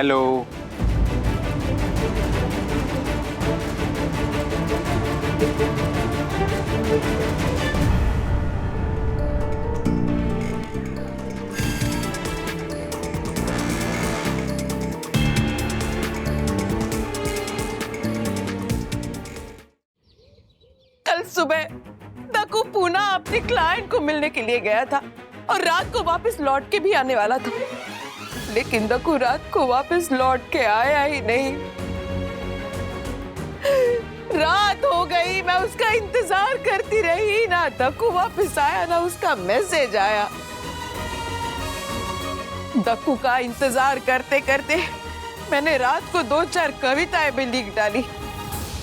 Hello. कल सुबह दक्कू पूना अपने क्लाइंट को मिलने के लिए गया था और रात को वापस लौट के भी आने वाला था, लेकिन दक्कू रात को वापस लौट के आया ही नहीं। रात हो गई, मैं उसका इंतजार करती रही, ना दक्कू वापस आया ना उसका मैसेज आया। दक्कू का इंतजार करते करते मैंने रात को 2-4 कविताएं भी लिख डाली।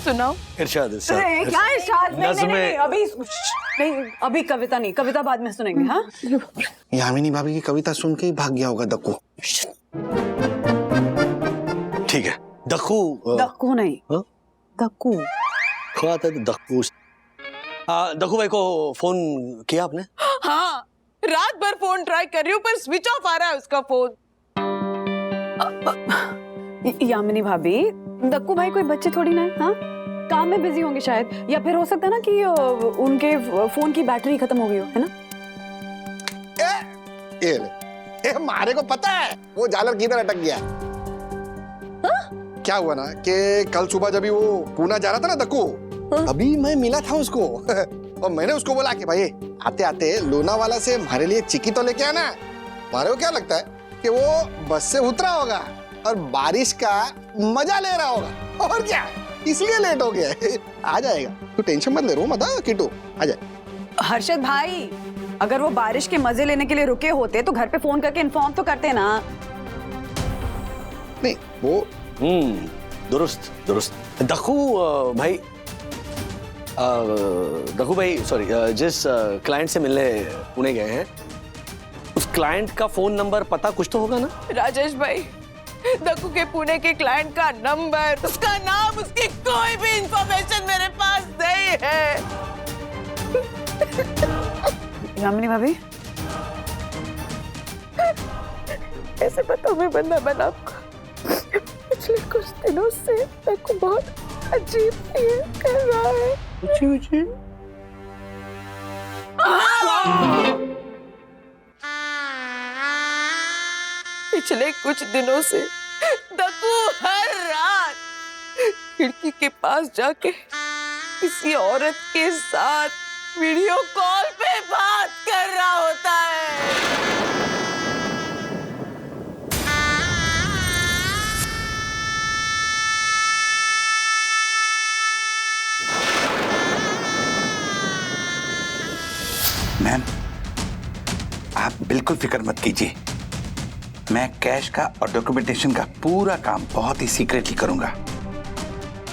सुनाओ। इरशाद इरशाद क्या इरशाद? नहीं, अभी कविता नहीं, कविता बाद में सुनेंगे। हाँ, यामिनी भाभी की कविता सुन के ही भाग गया होगा दक्कू। ठीक है। दक्कू नहीं, दक्कू दक्कू। दक्कू भाई को फोन किया आपने? हाँ, रात भर फोन ट्राई कर रही हूँ पर स्विच ऑफ आ रहा है उसका फोन। यामिनी भाभी, दक्कू भाई कोई बच्चे थोड़ी ना है। हाँ, काम में बिजी होंगे शायद, या फिर हो सकता है ना कि उनके फोन की बैटरी खत्म हो गई हो, है ना? मारे को पता है वो जालर किधर अटक गया। क्या हुआ ना कि कल सुबह जब वो पूना जा रहा था ना दक्कू, अभी मैं मिला था उसको और मैंने उसको बोला कि भाई आते आते लोनावाला से हमारे लिए चिक्की तो लेके आना। हमारे को क्या लगता है कि वो बस से उतरा होगा और बारिश का मजा ले रहा होगा, और क्या, इसलिए लेट हो गया। आ जाएगा, तू टेंशन मत ले, रो मत किट्टू, आ जाए। हर्षद भाई, अगर वो बारिश के मजे लेने के लिए रुके होते तो घर पे फोन करके इन्फॉर्म तो करते ना। नहीं वो दुरुस्त दुरुस्त। दक्कू भाई सॉरी, जिस क्लाइंट से मिलने पुणे गए हैं उस क्लाइंट का फोन नंबर पता कुछ तो होगा ना? राजेश भाई, दक्कू के पुणे के क्लाइंट का नंबर, उसका नाम, उसकी कोई भी इंफॉर्मेशन मेरे पास नहीं है। यामिनी भाभी, ऐसे बताओ मैं बंदा बना आपको। पिछले कुछ दिनों से दक्कू बहुत अजीब फील कर रहा है। पिछले कुछ दिनों से दक्कू हर रात खिड़की के पास जाके किसी औरत के साथ वीडियो कॉल पे बात कर रहा होता है। मैम, आप बिल्कुल फिक्र मत कीजिए, मैं कैश का और डॉक्यूमेंटेशन का पूरा काम बहुत ही सीक्रेटली करूंगा।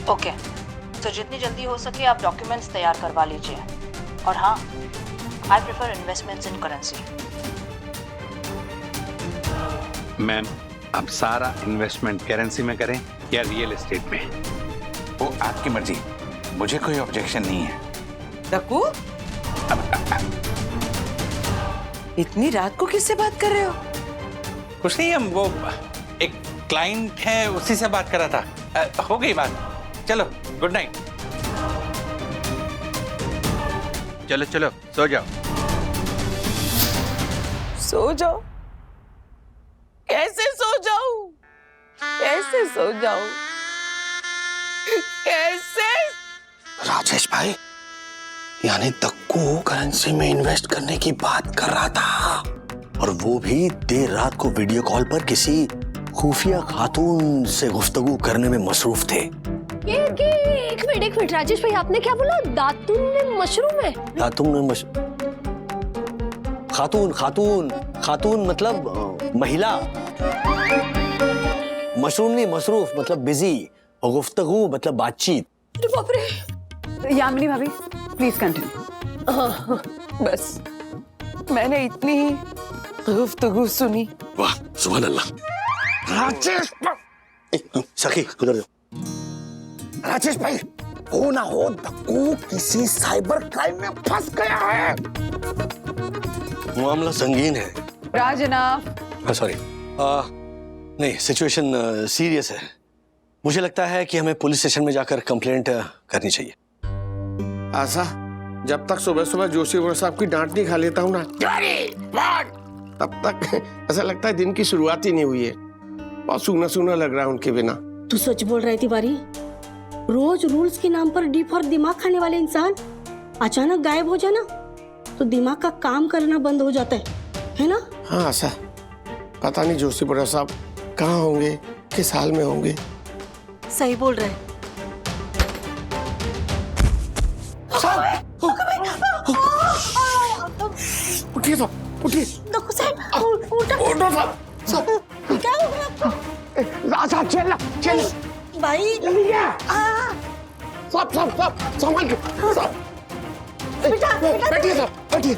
ओके, तो जितनी जल्दी हो सके आप डॉक्यूमेंट्स तैयार करवा लीजिए। और हाँ, I prefer investments in currency. Ma'am, आप सारा इन्वेस्टमेंट करेंसी में करें या रियल एस्टेट में? वो आपकी मर्जी, मुझे कोई ऑब्जेक्शन नहीं है। दक्कू, इतनी रात को किससे बात कर रहे हो? कुछ नहीं, हम वो एक क्लाइंट है उसी से बात कर रहा था। हो गई बात, चलो गुड नाइट। चलो चलो सो जाओ। सो जाओ? कैसे सो जाऊं? कैसे सो जाऊं? कैसे? राजेश भाई, यानी दक्कू करेंसी में इन्वेस्ट करने की बात कर रहा था, और वो भी देर रात को वीडियो कॉल पर किसी खुफिया खातून से गुफ्तगू करने में मसरूफ थे। एक मिनट राजेश भाई, आपने क्या बोला? दातुन में मशरूम है? दातुन में खातून खातून खातून मतलब महिला, मशरूम नहीं, मसरूफ मतलब बिजी, और गुफ्तगू मतलब बातचीत। बाप रे। यामिनी भाभी, प्लीज कंटिन्यू। बस मैंने इतनी ही गुफ्तगू सुनी। वाह सुभान अल्लाह। राजेश सखी उधर जाओ। राजेश भाई, हो ना हो दक्कू किसी साइबर क्राइम में फंस गया है। मामला संगीन है। राज, इनफ। सॉरी, नहीं, सिचुएशन सीरियस है। मुझे लगता है कि हमें पुलिस स्टेशन में जाकर कंप्लेंट करनी चाहिए। आशा, जब तक सुबह सुबह जोशी बड़े साहब की डांट नहीं खा लेता हूँ ना, तब तक ऐसा लगता है दिन की शुरुआत ही नहीं हुई है। बहुत सूना सूना लग रहा है उनके बिना। तू सच बोल रही तिवारी। रोज रूल्स के नाम पर डीप और दिमाग खाने वाले इंसान अचानक गायब हो जाना तो दिमाग का काम करना बंद हो जाता है ना? हाँ आशा, पता नहीं जोशी बड़ा साहब कहाँ होंगे, किस हाल में होंगे। सही बोल रहे। उठिए साहब, उठिए। देखो साहब, उठो। उठो साहब, साहब। क्या हो गया आपको? आशा, चल चल। भाई साहब साहब साहब, संभाल के साहब। बैठिए साहब, बैठिए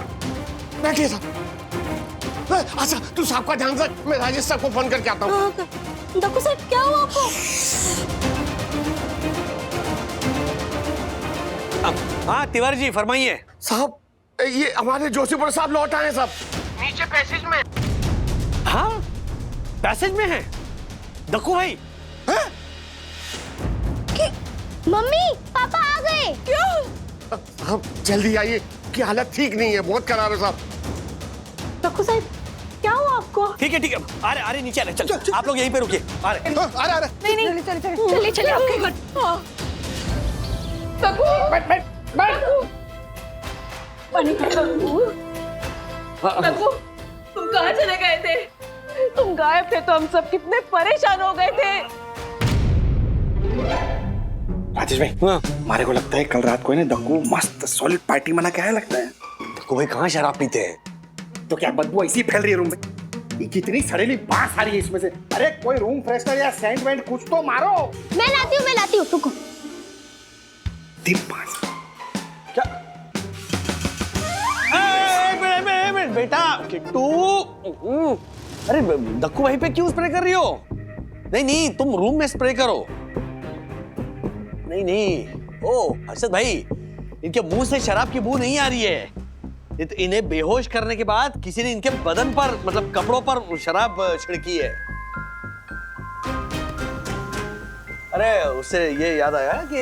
बैठिए साहब। आशा, तू साहब का ध्यान रख, मैं राजेश साहब को फोन करके आता हूँ। देखो साहब, क्या हुआ आपको? हाँ तिवारी जी, फरमाइए। साहब, ये हमारे जोशीपुर साहब लौट आए साहब, नीचे पैसेज में। हाँ, पैसेज में है दक्कू भाई। मम्मी पापा आ गए। क्यों? साहब जल्दी आइए, की हालत ठीक नहीं है, बहुत खराब है साहब। देखो साहब, क्या हुआ आपको? ठीक है आ रहे नीचे आ रहे। चल आप लोग यहीं पे रुकिए। आ रहे। आ रहा। नहीं चलिए आपके घर। बैठ बैठ बैठ। दक्कू, तुम कहाँ चले गए थे? तुम गायब थे तो हम सब कितने परेशान हो गए थे। राजेश भाई, हमारे को लगता है कल रात को ना दक्कू मस्त सॉलिड पार्टी मना के आया लगता है। दक्कू भाई कहाँ शराब पीते हैं? तो क्या बदबू ऐसी फैल रही है रूम में? ये कितनी सड़ेली बास आ रही है इसमें से। अरे कोई रूम फ्रेशनर या सेंट वेंट कुछ तो मारो। मैं लाती हूँ रुको। दिन पास क्या? बेटा किट्टू, अरे दक्कू भाई पे क्यों स्प्रे कर रही हो? नहीं तुम रूम में स्प्रे करो। नहीं ओ हर्षद भाई, इनके मुंह से शराब की बू नहीं आ रही है। तो इन्हें बेहोश करने के बाद किसी ने इनके बदन पर, मतलब कपड़ों पर शराब छिड़की है। अरे उससे ये याद आया कि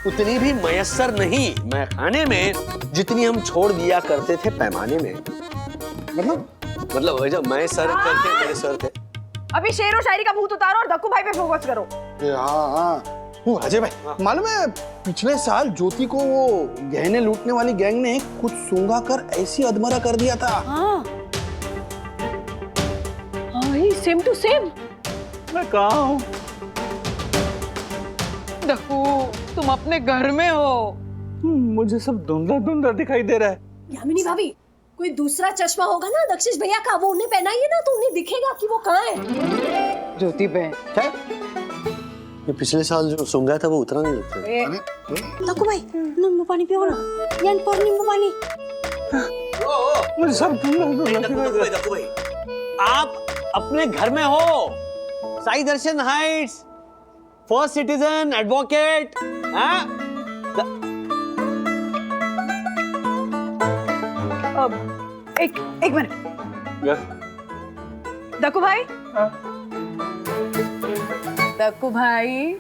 उतनी भी मयस्सर नहीं मैं खाने में जितनी हम छोड़ दिया करते थे पैमाने में। मतलब जब मैं सर करके मेरे सर थे। अभी शेर और शायरी का भूत उतारो और दक्कू भाई पे फोकस करो। हाँ अजय भाई, मालूम है पिछले साल ज्योति को वो गहने लूटने वाली गैंग ने कुछ सूंघा कर ऐसी अधमरा कर दिया था। हाँ सेम टू सेम। मैं कहाँ हूँ? दक्कू, तुम अपने घर में हो। मुझे सब धुंधला धुंधला दिखाई दे रहा है। यामिनी भाभी, कोई दूसरा चश्मा होगा ना दक्षिश भैया का, वो उन्हें पहनाइए ना तो उन्हें दिखेगा कि वो कहाँ है। ज्योति बहन, क्या? ये पिछले साल जो सूंघा था वो उतना नहीं लगता। दक्कू भाई, नींबू पानी पियो ना, यान पर नींबू पानी। मुझे सब धुंधला धुंधला। दक्कू भाई, आप अपने घर में हो। साई दर्शन हाइट्स, फर्स्ट सिटीजन एडवोकेट। एक मिनट। दक्कू भाई, दक्कू भाई,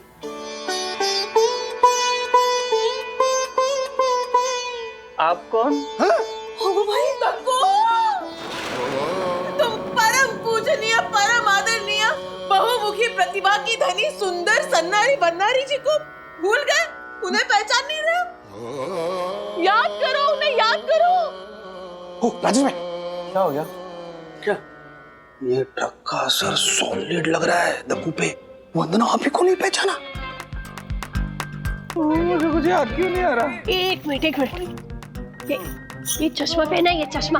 आप कौन? हो भाई दक्कू, तुम परम पूजनीय, परम आदरणीय, बहुमुखी प्रतिभा की धनी, सुंदर सन्नारी बन्नारी जी को भूल गए? उन्हें पहचान नहीं रहे? याद करो, उन्हें याद करो। राजेश भाई, क्या हो गया? क्या? ये ट्रक का असर सॉलिड लग रहा है दक्कू पे। वंदना अभी को नहीं पहचाना। मुझे कुछ याद क्यों नहीं आ रहा? एक मिनट, ये चश्मा पहना, ये चश्मा।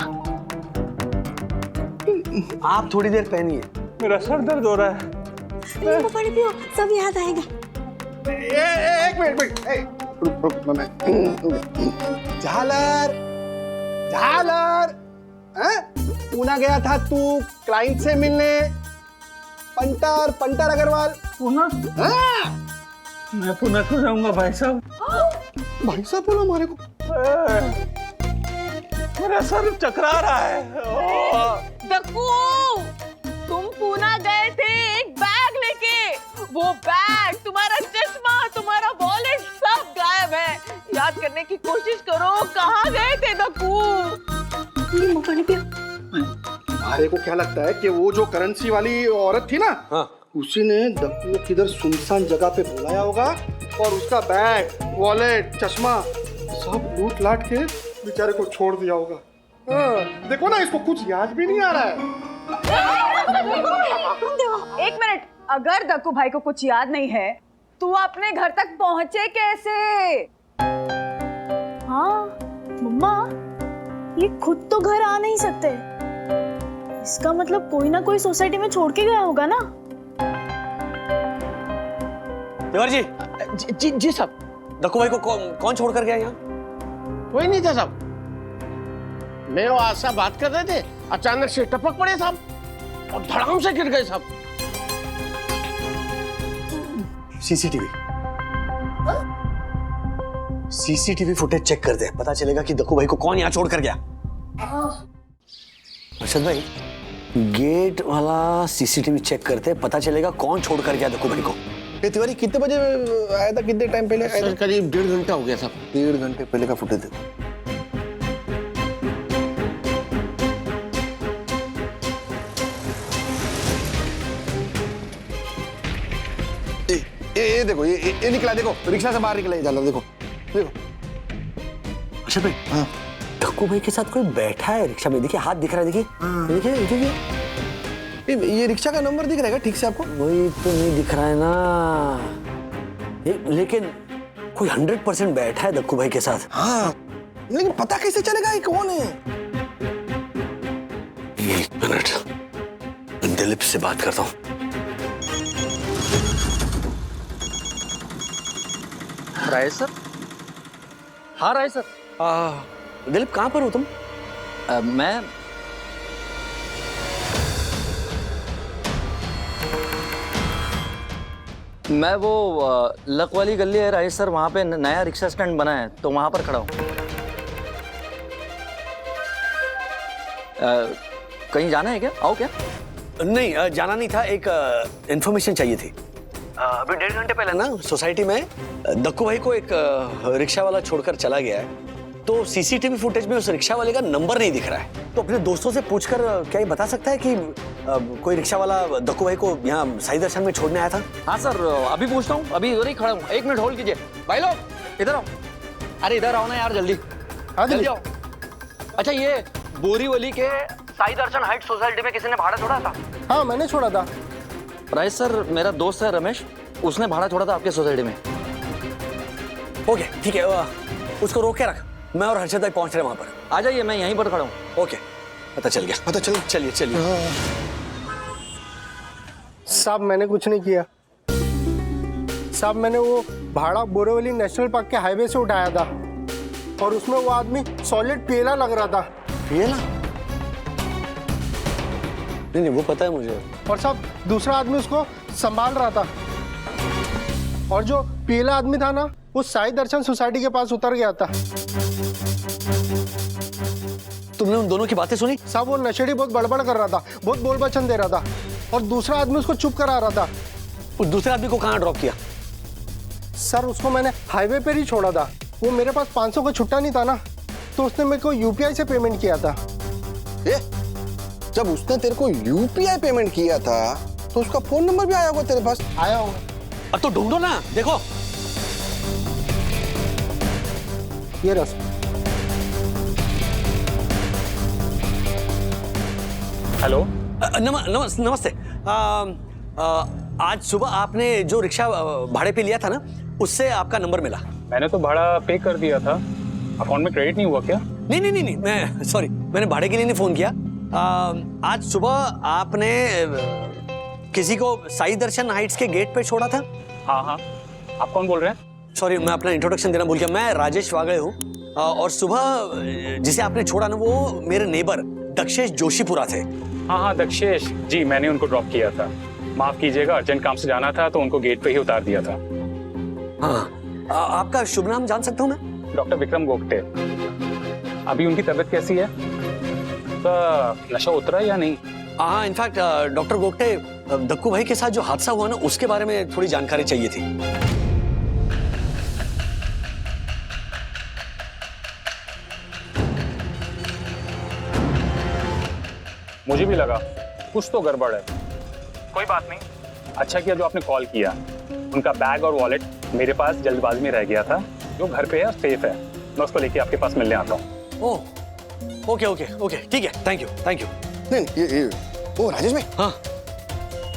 आप थोड़ी देर पहनिए। मेरा सर दर्द हो रहा है। नींबू पानी पियो, सब याद आएगा। एक मिनट, रुक मैं। झालर झालर, पूना गया था तू क्लाइंट से मिलने। पंटर अग्रवाल। पुणे? मैं पुणे क्यों जाऊंगा भाई साहब? भाई साहब बोला हमारे को। मेरा सर चकरा रहा है। दक्कू, तुम पूना गए थे एक वो बैग, तुम्हारा चश्मा, तुम्हारा वॉलेट सब गायब है। याद करने की कोशिश करो, कहाँ गए थे दक्कू? तुम्हारे को क्या लगता है कि वो जो करेंसी वाली औरत थी ना, हाँ। उसी ने दक्कू को किधर सुनसान जगह पे बुलाया होगा और उसका बैग, वॉलेट, चश्मा सब लूट लाट के बेचारे को छोड़ दिया होगा। हाँ, देखो ना, इसको कुछ याद भी नहीं आ रहा है। एक मिनट, अगर दक्कू भाई को कुछ याद नहीं है तो वो अपने घर तक पहुंचे कैसे? हाँ मम्मा, ये खुद तो घर आ नहीं सकते। इसका मतलब कोई ना कोई सोसाइटी में छोड़ के गया होगा ना। तिवारी जी, जी जी साहब। दक्कू भाई को कौन छोड़ कर गया यहाँ? कोई नहीं था साहब। मैं और आशा बात कर रहे थे, अचानक से टपक पड़े साहब और धड़ाम से गिर गए साहब। सीसीटीवी फुटेज चेक कर दे, पता चलेगा कि दक्कू भाई को कौन यहाँ छोड़ कर गया। अर्शद भाई, गेट वाला सीसीटीवी चेक करते, पता चलेगा कौन छोड़ कर गया दक्कू भाई को। ये तिवारी कितने बजे आया था, कितने टाइम पहले आया सर करीब 1.5 घंटा हो गया साहब। 1.5 घंटे पहले का फुटेज देखो। ये देखो, ये निकला, देखो रिक्शा से बाहर निकला, ये जाला, देखो देखो। अर्शद भाई, हाँ, दक्कू भाई के साथ कोई बैठा है रिक्शा में, देखिए हाथ दिख रहा है, देखिए देखिए ये रिक्शा का नंबर दिख रहा है ठीक से आपको? वही तो नहीं दिख रहा है ना, लेकिन कोई 100% बैठा है दक्कू भाई के साथ। हाँ, लेकिन पता कैसे चलेगा ये कौन है? एक मिनट, दिलीप से बात करता हूँ। राय सर? हाँ राय सर। दिलीप, कहाँ पर हो तुम? मैं वो लक वाली गली है राय सर, वहाँ पे नया रिक्शा स्टैंड बना है तो वहाँ पर खड़ा हूँ। कहीं जाना है क्या? आओ क्या? नहीं, जाना नहीं था, एक इन्फॉर्मेशन चाहिए थी। अभी 1.5 घंटे पहले ना सोसाइटी में दक्कू भाई को एक रिक्शा वाला छोड़कर चला गया है, तो सीसीटीवी फुटेज में उस रिक्शा वाले का नंबर नहीं दिख रहा है। तो अपने दोस्तों से पूछकर क्या ये बता सकता है कि कोई रिक्शा वाला दक्कू भाई को यहाँ साई दर्शन में छोड़ने आया था? हाँ सर, अभी पूछता हूँ, अभी इधर ही खड़ा हूँ। 1 मिनट होल्ड कीजिए। भाई लोग इधर आओ। अरे इधर आओ ना यार, जल्दी जल्दी आओ। अच्छा, ये बोरीवली के साई दर्शन हाइट सोसाइटी में किसी ने भाड़ा छोड़ा था? हाँ, मैंने छोड़ा था। राय सर, मेरा दोस्त है रमेश, उसने भाड़ा छोड़ा था आपके सोसाइटी में। ओके ठीक है, उसको रोक के रख, मैं और हर्षद भाई पहुंच रहे हैं वहां पर। आ जाइए, मैं यहीं पर खड़ा हूँ। ओके, पता चल गया, पता चल, चलिए चलिए। साहब मैंने कुछ नहीं किया साहब, मैंने वो भाड़ा बोरीवली नेशनल पार्क के हाईवे से उठाया था और उसमें वो आदमी सॉलिड पीला लग रहा था। पीला? नहीं, वो पता है मुझे। और साहब दूसरा आदमी उसको संभाल रहा था और जो पीला आदमी था ना, वो साई दर्शन सोसाइटी के पास उतर गया था। तुमने उन दोनों की बातें सुनी? साहब वो नशेड़ी बहुत बड़बड़ कर रहा था, बहुत बोल बचन दे रहा था और दूसरा आदमी उसको चुप करा रहा था। उस दूसरे आदमी को कहाँ ड्रॉप किया? सर उसको मैंने हाईवे पर ही छोड़ा था। वो मेरे पास 500 का छुट्टा नहीं था ना, तो उसने मेरे को यूपीआई से पेमेंट किया था। जब उसने तेरे को यूपीआई पेमेंट किया था तो उसका फोन नंबर भी आया होगा तेरे पास? आया होगा। अब तो ढूंढो ना, देखो। ये रस। हेलो। नमस्ते। आज सुबह आपने जो रिक्शा भाड़े पे लिया था ना, उससे आपका नंबर मिला। मैंने तो भाड़ा पे कर दिया था, अकाउंट में क्रेडिट नहीं हुआ क्या? नहीं, मैं सॉरी, मैंने भाड़े के लिए नहीं फोन किया। आज सुबह आपने किसी को साई दर्शन हाइट्स के गेट पे छोड़ा था? हाँ, आप कौन बोल रहे हैं? सॉरी, मैं अपना इंट्रोडक्शन देना भूल गया। मैं राजेश वागड़े हूँ और सुबह जिसे आपने छोड़ा ना, वो मेरे नेबर दक्षेश जोशीपुरा थे। हाँ, दक्षेश जी, मैंने उनको ड्रॉप किया था। माफ कीजिएगा, अर्जेंट काम से जाना था तो उनको गेट पे ही उतार दिया था। हाँ, आपका शुभ नाम जान सकता हूँ मैं? डॉक्टर विक्रम गोगटे। अभी उनकी तबीयत कैसी है? नशा उतरा या नहीं? हाँ, इनफैक्ट डॉक्टर गोगटे दक्कू भाई के साथ जो हादसा हुआ ना, उसके बारे में थोड़ी जानकारी चाहिए थी। मुझे भी लगा कुछ तो गड़बड़ है। कोई बात नहीं, अच्छा किया जो आपने कॉल किया। उनका बैग और वॉलेट मेरे पास जल्दबाजी में रह गया था, जो घर पे है और सेफ है। मैं उसको लेके आपके पास मिलने आता हूँ। ओह, ओके ओके ओके, ठीक है, थैंक यू थैंक यू। नहीं ये ओ राजेश भाई, हाँ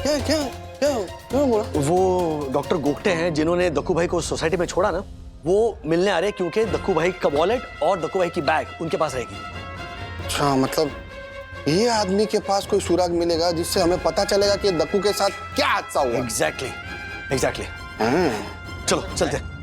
क्या क्या क्या क्या बोला? वो डॉक्टर गोगटे हैं जिन्होंने दक्कू भाई को सोसाइटी में छोड़ा ना, वो मिलने आ रहे हैं क्योंकि दक्कू भाई का वॉलेट और दक्कू भाई की बैग उनके पास रहेगी। अच्छा, मतलब ये आदमी के पास कोई सुराग मिलेगा जिससे हमें पता चलेगा कि दक्कू के साथ क्या हादसा हुआ। Exactly exactly. चलो चलते हैं।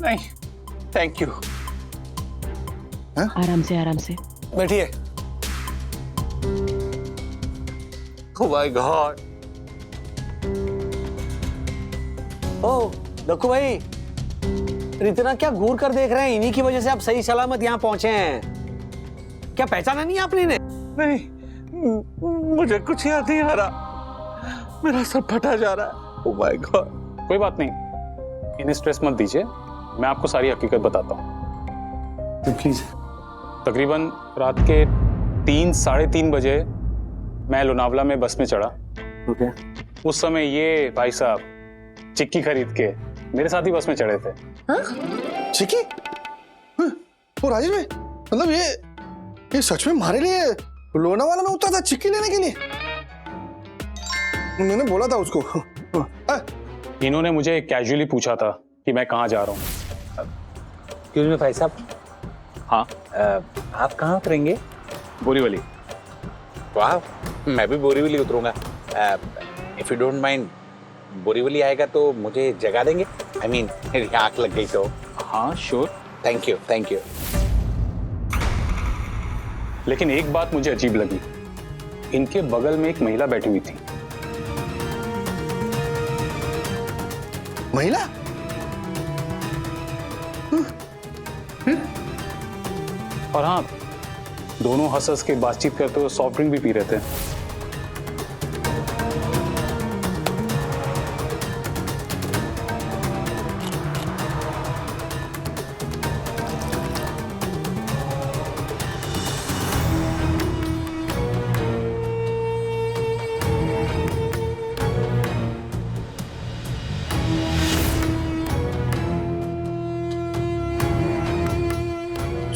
नहीं, थैंक यू। आराम से आराम से बैठिए। Oh my God! ओ दक्कू भाई, इतना क्या घूर कर देख रहे हैं? इन्हीं की वजह से आप सही सलामत यहाँ पहुंचे हैं। क्या पहचाना नहीं आपने इन्हें? नहीं, मुझे कुछ याद नहीं आ रहा। मेरा सब फटा जा रहा है। Oh my God! कोई बात नहीं, इन्हें स्ट्रेस मत दीजिए, मैं आपको सारी हकीकत बताता हूँ। प्लीज। तकरीबन रात के 3-3:30 बजे मैं लोनावला में बस में चढ़ा। ओके। उस समय ये भाई साहब चिक्की खरीद के मेरे साथ ही बस में चढ़े थे। चिक्की? ओ राजेश भाई, मतलब ये सच में हमारे लिए लोनावाला में उतरा था चिक्की लेने के लिए? मैंने बोला था उसको। इन्होंने मुझे कैजुअली पूछा था कि मैं कहाँ जा रहा हूँ। एक्सक्यूज मी भाई साहब। हाँ, आप कहाँ उतरेंगे? बोरीवली। वाह, मैं भी बोरीवली उतरूंगा। If you don't mind, Borivali आएगा तो मुझे जगा देंगे? आई मीन मेरी आँख लग गई तो। हाँ sure. Thank you thank you. लेकिन एक बात मुझे अजीब लगी, इनके बगल में एक महिला बैठी हुई थी। महिला? और हाँ, दोनों हंस हंस के बातचीत करते हुए सॉफ्ट ड्रिंक भी पी रहे थे।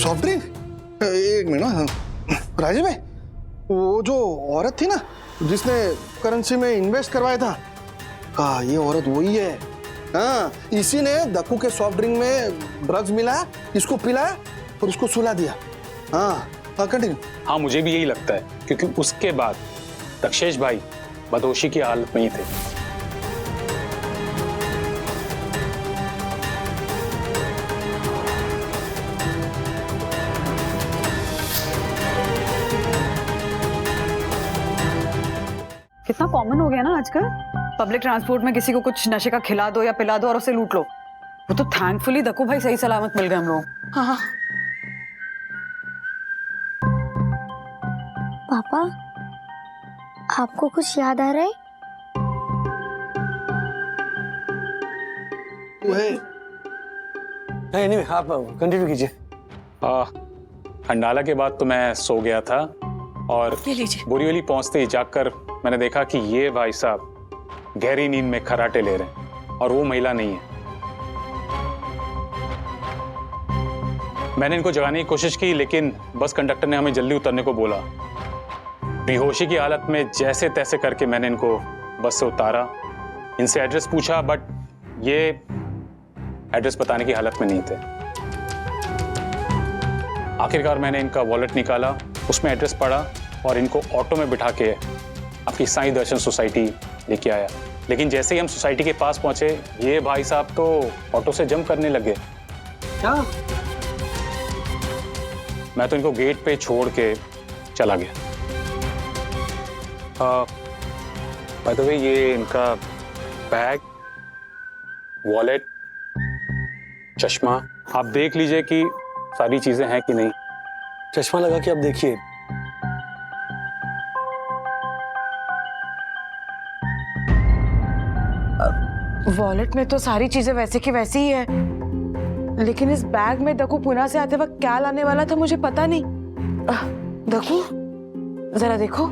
Soft drink? एक मिनट। राजेश भाई, वो जो औरत थी ना जिसने करेंसी में इन्वेस्ट करवाया था, हाँ ये औरत वही है। हाँ, इसी ने दक्कू के सॉफ्ट ड्रिंक में ड्रग्स मिला, इसको पिलाया और उसको सुला दिया। हाँ कंटिन्यू। हाँ, मुझे भी यही लगता है, क्योंकि उसके बाद दक्षेश भाई बदहोशी की हालत में ही थे। कितना कॉमन हो गया ना आजकल, पब्लिक ट्रांसपोर्ट में किसी को कुछ नशे का खिला दो या पिला दो और उसे लूट लो। वो तो थैंकफुली दक्कू भाई सही सलामत मिल गए हम लोग। हाँ। पापा, आपको कुछ याद आ रहा है? नहीं, आप कंटिन्यू कीजिए। हंडाला के बाद तो मैं सो गया था और बोरीवली पहुंचते ही जाकर मैंने देखा कि ये भाई साहब गहरी नींद में खराटे ले रहे हैं और वो महिला नहीं है। मैंने इनको जगाने की कोशिश की, लेकिन बस कंडक्टर ने हमें जल्दी उतरने को बोला। बेहोशी की हालत में जैसे तैसे करके मैंने इनको बस से उतारा, इनसे एड्रेस पूछा, बट ये एड्रेस बताने की हालत में नहीं थे। आखिरकार मैंने इनका वॉलेट निकाला, उसमें एड्रेस पढ़ा और इनको ऑटो में बिठा के आपकी साईं दर्शन सोसाइटी लेके आया। लेकिन जैसे ही हम सोसाइटी के पास पहुंचे, ये भाई साहब तो ऑटो से जंप करने लगे। क्या? मैं तो इनको गेट पे छोड़ के चला गया। बाय द वे, ये इनका बैग, वॉलेट, चश्मा, आप देख लीजिए कि सारी चीजें हैं कि नहीं। चश्मा लगा के आप देखिए। वॉलेट में तो सारी चीजें वैसे की वैसी ही है, लेकिन इस बैग में दक्कू पुणे से आते वक्त क्या लाने वाला था मुझे पता नहीं। दक्कू, जरा देखो,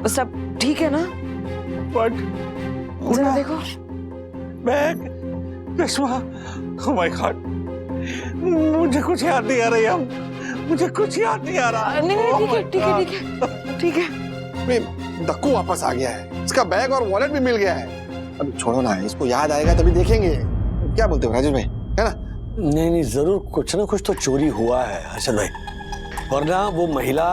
सब ठीक है ना? जरा देखो। बैग, चश्मा, ओह माय गॉड, मुझे कुछ याद नहीं आ रही अब, मुझे कुछ याद नहीं आ रहा। नहीं नहीं, ठीक है ठीक है ठीक है ठीक है। दक्कू वापस आ गया है, इसका बैग और वॉलेट भी मिल गया है। अभी छोड़ो ना, इसको याद आएगा तभी देखेंगे। क्या बोलते हो राजेश भाई, है ना? नहीं नहीं, जरूर कुछ ना कुछ तो चोरी हुआ है हर्षद भाई, वरना वो महिला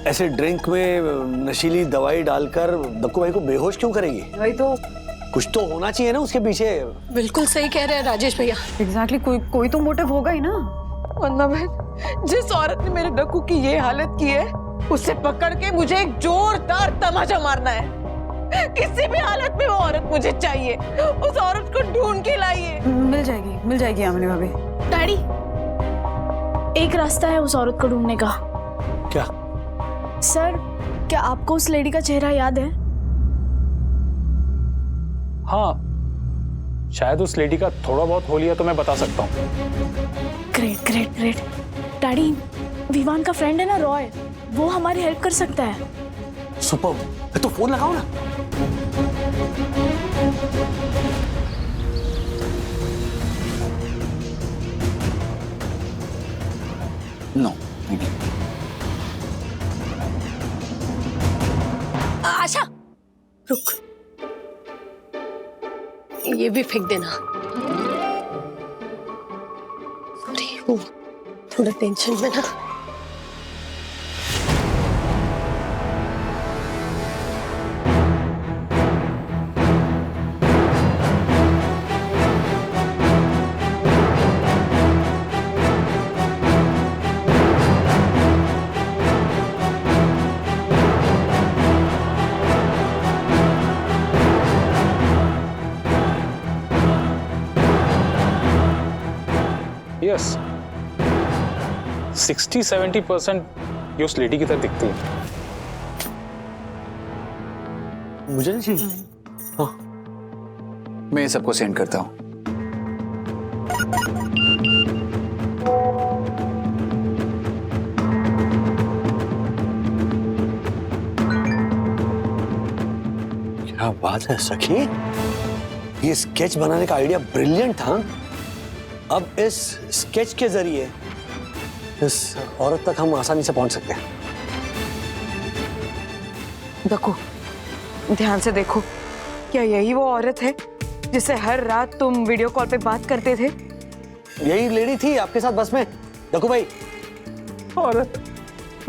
ऐसे ड्रिंक में नशीली दवाई डालकर दक्कू भाई को बेहोश क्यों करेगी? वही तो, कुछ तो होना चाहिए ना उसके पीछे। बिल्कुल सही कह रहे हैं राजेश भैया। एग्जैक्टली, कोई तो मोटिव होगा ही ना। वरना बहन, जिस औरत ने मेरे दक्कू की ये हालत की है, उसे पकड़ के मुझे एक जोरदार तमाचा मारना है। किसी भी हालत में वो औरत मुझे चाहिए, उस औरत को ढूंढ के लाइए। मिल जाएगी आमिनी भाभी। डैडी, एक रास्ता है उस औरत को ढूंढने का। क्या? सर, क्या आपको उस लेडी का चेहरा याद है? हाँ, शायद उस लेडी का थोड़ा बहुत हो लिया तो मैं बता सकता हूँ। Great great great. Daddy, Vivaan का फ्रेंड है ना रॉय, वो हमारी हेल्प कर सकता है। सुपर, तो फोन लगाओ ना। नो, आशा, रुक, ये भी फेंक देना। सॉरी, वो थोड़ा टेंशन में ना। यस, 60-70% ये उस लेडी की तरह दिखती है। मुझे नहीं चाहिए। हाँ, मैं सबको सेंड करता हूँ। क्या बात है सखी, ये स्केच बनाने का आइडिया ब्रिलियंट था। अब इस स्केच के जरिए इस औरत तक हम आसानी से पहुंच सकते हैं। दक्कू, ध्यान से देखो, क्या यही वो औरत है जिससे हर रात तुम वीडियो कॉल पे बात करते थे? यही लेडी थी आपके साथ बस में, दक्कू भाई। औरत,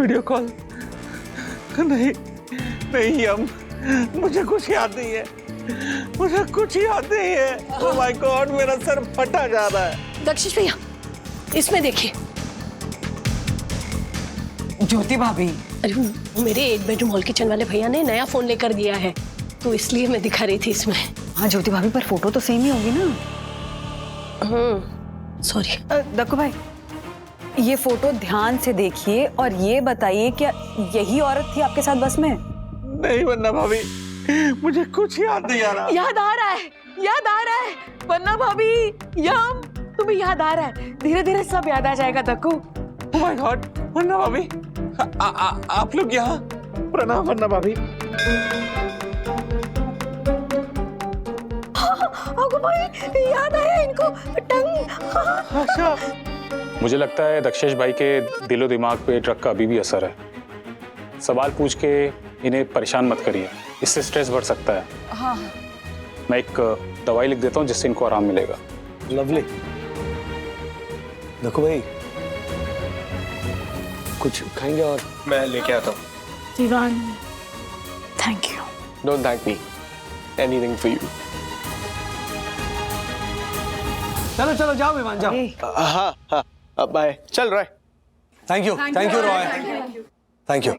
वीडियो कॉल, नहीं नहीं, हम, मुझे कुछ याद नहीं है, मुझे कुछ याद नहीं है। ओह माय गॉड, मेरा सर फटा जा रहा है। दक्षिश भैया, इसमें देखिए। ज्योति भाभी, अरे वो मेरे 8 बेडरूम हॉल किचन वाले भैया ने नया फोन लेकर दिया है, तो इसलिए मैं दिखा रही थी इसमें। हाँ ज्योति भाभी, पर फोटो तो सेम ही होगी ना। सॉरी। दक्कू भाई, ये फोटो ध्यान से देखिए और ये बताइए क्या यही औरत थी आपके साथ बस में? नहीं वन्ना भाभी, मुझे कुछ याद नहीं आ रहा। याद आ रहा है, याद आ रहा है। वन्ना भाभी, यम, तुम्हें याद आ रहा है। धीरे धीरे सब याद आ जाएगा दक्कू। ओह माय गॉड, वन्ना भाभी, आप लोग यहाँ। प्रणाम वन्ना भाभी। भाई, याद आया इनको, टंग। अच्छा, मुझे लगता है दक्षेश भाई के दिलो दिमाग पे ड्रग का अभी भी असर है। सवाल पूछ के इन्हें परेशान मत करिए, इससे स्ट्रेस बढ़ सकता है। हाँ। मैं एक दवाई लिख देता हूँ जिससे इनको आराम मिलेगा। लवली। दक्कू भाई, कुछ खाएंगे? और मैं लेके आता हूँ। Vivaan, thank you. Don't thank me, anything for you. चलो चलो जाओ विमान जाओ। हाँ हाँ, बाय, चल रहा है। Thank you Roy, thank you.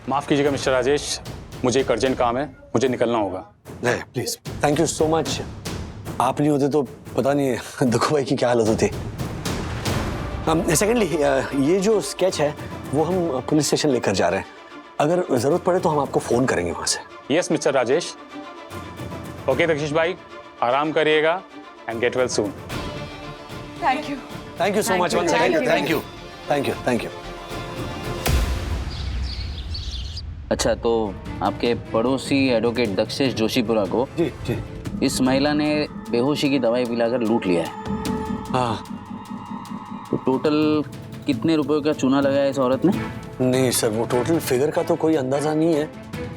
माफ कीजिएगा मिस्टर राजेश, मुझे एक अर्जेंट काम है, मुझे निकलना होगा। नहीं please, thank you so much. आप नहीं होते तो पता नहीं दक्कू भाई की क्या हालत होती। सेकेंडली, ये जो स्केच है वो हम पुलिस स्टेशन लेकर जा रहे हैं। अगर जरूरत पड़े तो हम आपको फोन करेंगे वहां से। Yes mister Rajesh. Okay Dakshish भाई, आराम करिएगा and get well soon. Thank you so much once again. Thank you. अच्छा, तो आपके पड़ोसी एडवोकेट दक्षेश जोशीपुरा को जी इस महिला ने बेहोशी की दवाई पिलाकर लूट लिया है। हाँ। तो टोटल कितने रुपयों का चूना लगाया इस औरत ने? नहीं सर, वो टोटल फिगर का तो कोई अंदाजा नहीं है।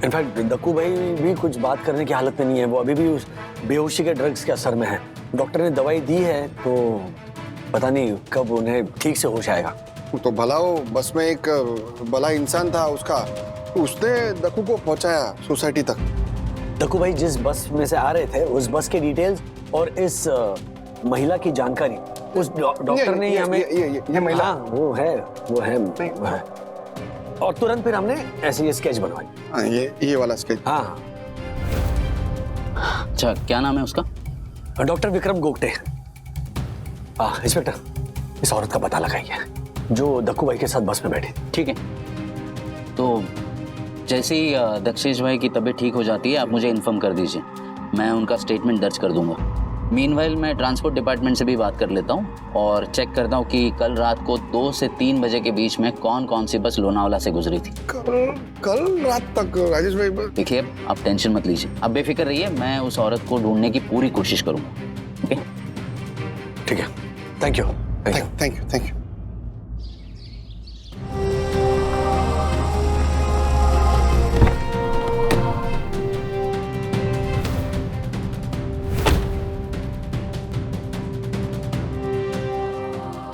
इनफैक्ट दक्कू भाई भी कुछ बात करने की हालत में नहीं है, वो अभी भी उस बेहोशी के ड्रग्स के असर में है। डॉक्टर ने दवाई दी है तो पता नहीं कब उन्हें ठीक से होश आएगा। तो भला वो बस में एक भला इंसान था उसका, उसने दक्कू को पहुंचाया सोसाइटी तक। दक्कू भाई जिस बस में से आ रहे थे उस बस के डिटेल्स और इस महिला की जानकारी उस डॉक्टर ने हमें ये महिला, हाँ, वो है। और तुरंत फिर हमने ऐसे ये स्केच बनवाई। हाँ, ये वाला स्केच। हाँ। अच्छा, क्या नाम है उसका? डॉक्टर विक्रम गोगटे। इंस्पेक्टर, इस औरत का पता लगाइए जो दक्कू भाई के साथ बस में बैठी। ठीक है, तो जैसे ही दक्षेश भाई की तबीयत ठीक हो जाती है आप मुझे इन्फॉर्म कर दीजिए, मैं उनका स्टेटमेंट दर्ज कर दूंगा। मीनवाइल मैं ट्रांसपोर्ट डिपार्टमेंट से भी बात कर लेता हूँ और चेक करता हूँ कि कल रात को 2 से 3 बजे के बीच में कौन कौन सी बस लोनावाला से गुजरी थी। कल रात तक राजेश भाई? देखिए, आप टेंशन मत लीजिए, आप बेफिक्र रहिए, मैं उस औरत को ढूंढने की पूरी कोशिश करूंगा। ओके, ठीक है, थैंक यू।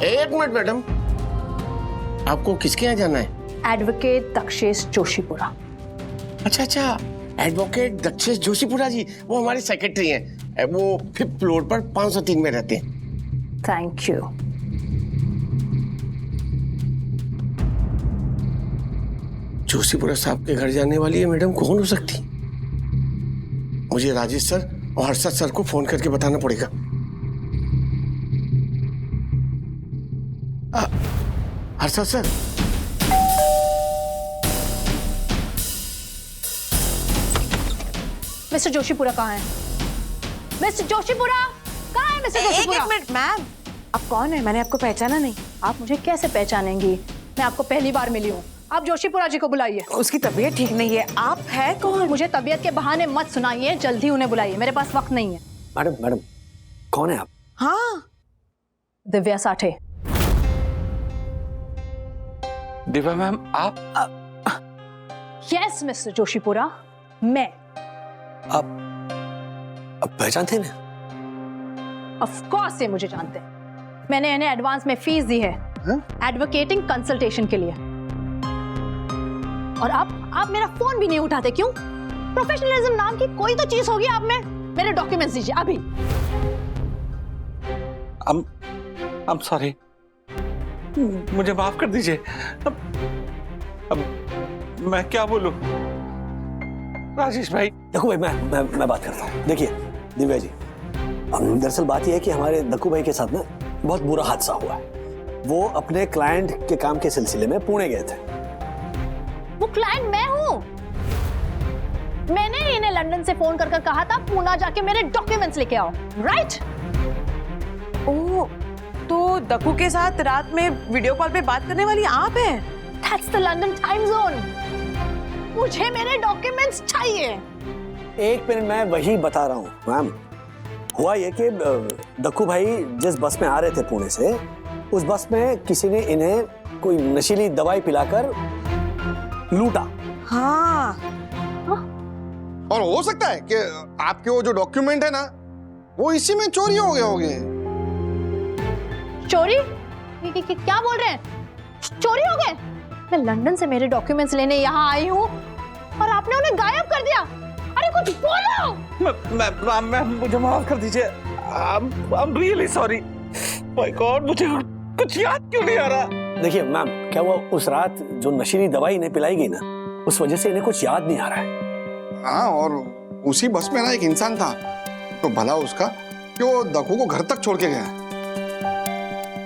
एक मिनट मैडम, आपको किसके यहाँ जाना है? एडवोकेट दक्षेश जोशीपुरा। अच्छा, एडवोकेट दक्षेश जोशीपुरा जी, वो हमारे सेक्रेटरी हैं। वो 5th फ्लोर पर 503 में रहते हैं। Thank you. जोशीपुरा साहब के घर जाने वाली है मैडम, कौन हो सकती? मुझे राजेश सर और हर्षद सर को फोन करके बताना पड़ेगा। हर्षद सर, मिस्टर जोशीपुरा कहाँ है? मिस्टर जोशीपुरा कहाँ है? मिस्टर जोशीपुरा, एक मिनट मैम, आप कौन है? मैंने आपको पहचाना नहीं। आप मुझे कैसे पहचानेंगी? मैं आपको पहली बार मिली हूँ। आप जोशीपुरा जी को बुलाइए। उसकी तबीयत ठीक नहीं है। आप है कौन? मुझे तबीयत के बहाने मत सुनाइए, जल्दी उन्हें बुलाइए, मेरे पास वक्त नहीं है। मैडम कौन है आप? हाँ, दिव्या साठे। दिव्या मैम, आप? यस मिस्टर जोशीपुरा, मैं। आप पहचानते ना? ऑफ कोर्स ये मुझे जानते हैं। मैंने इन्हें एडवांस में फीस दी है एडवोकेटिंग कंसल्टेशन के लिए। और आप मेरा फोन भी नहीं उठाते, क्यों? प्रोफेशनलिज्म नाम की कोई तो चीज होगी आप में। मेरे डॉक्यूमेंट्स दीजिए अभी। I'm sorry, मुझे माफ कर दीजिए। अब मैं क्या बोलूं? राजेश भाई। दक्कू भाई, मैं बात करता हूँ। देखिए दिव्या जी, दरअसल बात यह है कि हमारे दक्कू भाई के साथ ना बहुत बुरा हादसा हुआ है। वो अपने क्लाइंट के काम के सिलसिले में पुणे गए थे। वो क्लाइंट मैं हूँ। मैंने इन्हें लंदन से फोन कर कहा था पुणे जाके मेरे डॉक्यूमेंट्स लेके आओ, राइट? ओह, तो दक्कू के साथ रात में वीडियो कॉल पे बात करने वाली आप हैं? That's the London time zone. मुझे मेरे डॉक्यूमेंट्स चाहिए। एक मिनट, मैं वही बता रहा हूँ मैम। हुआ ये कि दक्कू भाई जिस बस में आ रहे थे पुणे से, उस बस में किसी ने इन्हें कोई नशीली दवाई पिलाकर लूटा। हाँ। और हो सकता है कि आपके वो जो डॉक्यूमेंट है ना, वो इसी में चोरी हो गए होंगे। चोरी? क्या बोल रहे हैं? चोरी हो गए? मैं लंदन से मेरे डॉक्यूमेंट्स लेने यहाँ आई हूँ और आपने उन्हें गायब कर दिया। अरे कुछ बोलो। मैम मुझे माफ कर दीजिए। I'm really sorry. My God, मुझे कुछ याद क्यों नहीं आ रहा? देखिए मैम, क्या हुआ उस रात जो नशीली दवाई इन्हें पिलाई गई ना, उस वजह से इन्हें कुछ याद नहीं आ रहा है। हाँ, और उसी बस में ना एक इंसान था, तो भला उसका कि वो दक्कू को घर तक छोड़ के गया।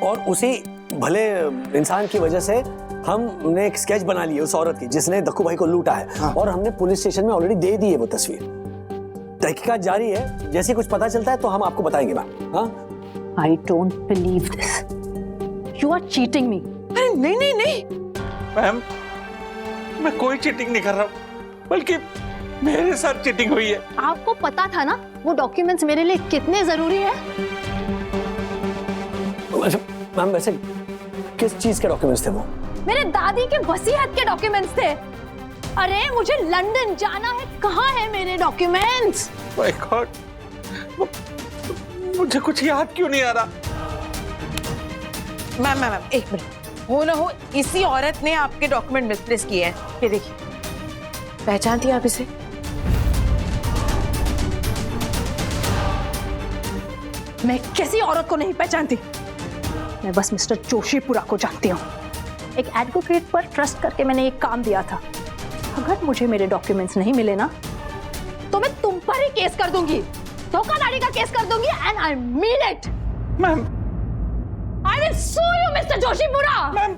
और उसी भले इंसान की वजह से हमने एक स्केच बना ली है उस औरत की जिसने दक्कू भाई को लूटा है। हाँ। और हमने पुलिस स्टेशन में ऑलरेडी दे दी है वो तस्वीर। तहकीकात जारी है, जैसे कुछ पता चलता है तो हम आपको बताएंगे मैम। हाँ, I don't believe this. You are cheating me. अरे नहीं नहीं नहीं मैम, मैं कोई चीटिंग नहीं कर रहा हूँ, बल्कि मेरे साथ चीटिंग हुई है। आपको पता था ना वो डॉक्यूमेंट्स मेरे लिए कितने जरूरी है। मैम वैसे किस चीज के डॉक्यूमेंट्स थे वो? मेरे दादी के वसीयत के डॉक्यूमेंट्स थे। अरे मुझे लंदन जाना है, कहाँ है मेरे डॉक्यूमेंट्स? माय गॉड, मुझे कुछ याद क्यों नहीं आ रहा? मैम एक मिनट, हो ना हो इसी औरत ने आपके डॉक्यूमेंट मिसप्लेस किए हैं। ये देखिए, पहचानती आप इसे? मैं किसी औरत को नहीं पहचानती, मैं बस मिस्टर जोशीपुरा को जानती हूँ। एक एडवोकेट पर ट्रस्ट करके मैंने एक काम दिया था। अगर मुझे मेरे डॉक्यूमेंट्स नहीं मिले ना, तो मैं तुम पर ही केस कर दूंगी, धोखाधड़ी का केस कर दूंगी, and I mean it. Ma'am, I will sue you mister Joshipura. Ma'am,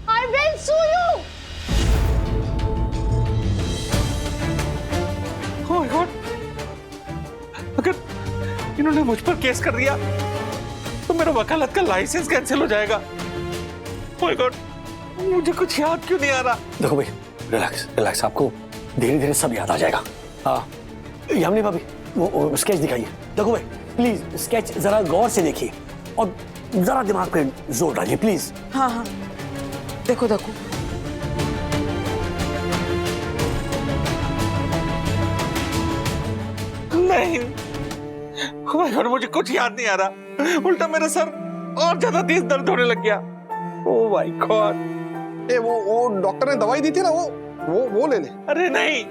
I will sue you. Oh my God, अगर इन्होंने मुझ पर केस कर दिया तो मेरा वकालत का लाइसेंस कैंसिल हो जाएगा। ओह माय गॉड, मुझे कुछ याद क्यों नहीं आ रहा? देखो भाई, रिलैक्स, आपको धीरे धीरे सब याद आ जाएगा। हाँ, यामिनी भाभी वो स्केच दिखाइए। देखो भाई प्लीज स्केच जरा गौर से देखिए और जरा दिमाग पे जोर डालिए प्लीज। हाँ, देखो नहीं, ओह माय गॉड, मुझे कुछ याद नहीं आ रहा। उल्टा मेरा सर और ज्यादा तेज दर्द होने लग गया। ओह माय गॉड। वो डॉक्टर ने दवाई दी थी ना, वो ले ले। अरे नहीं,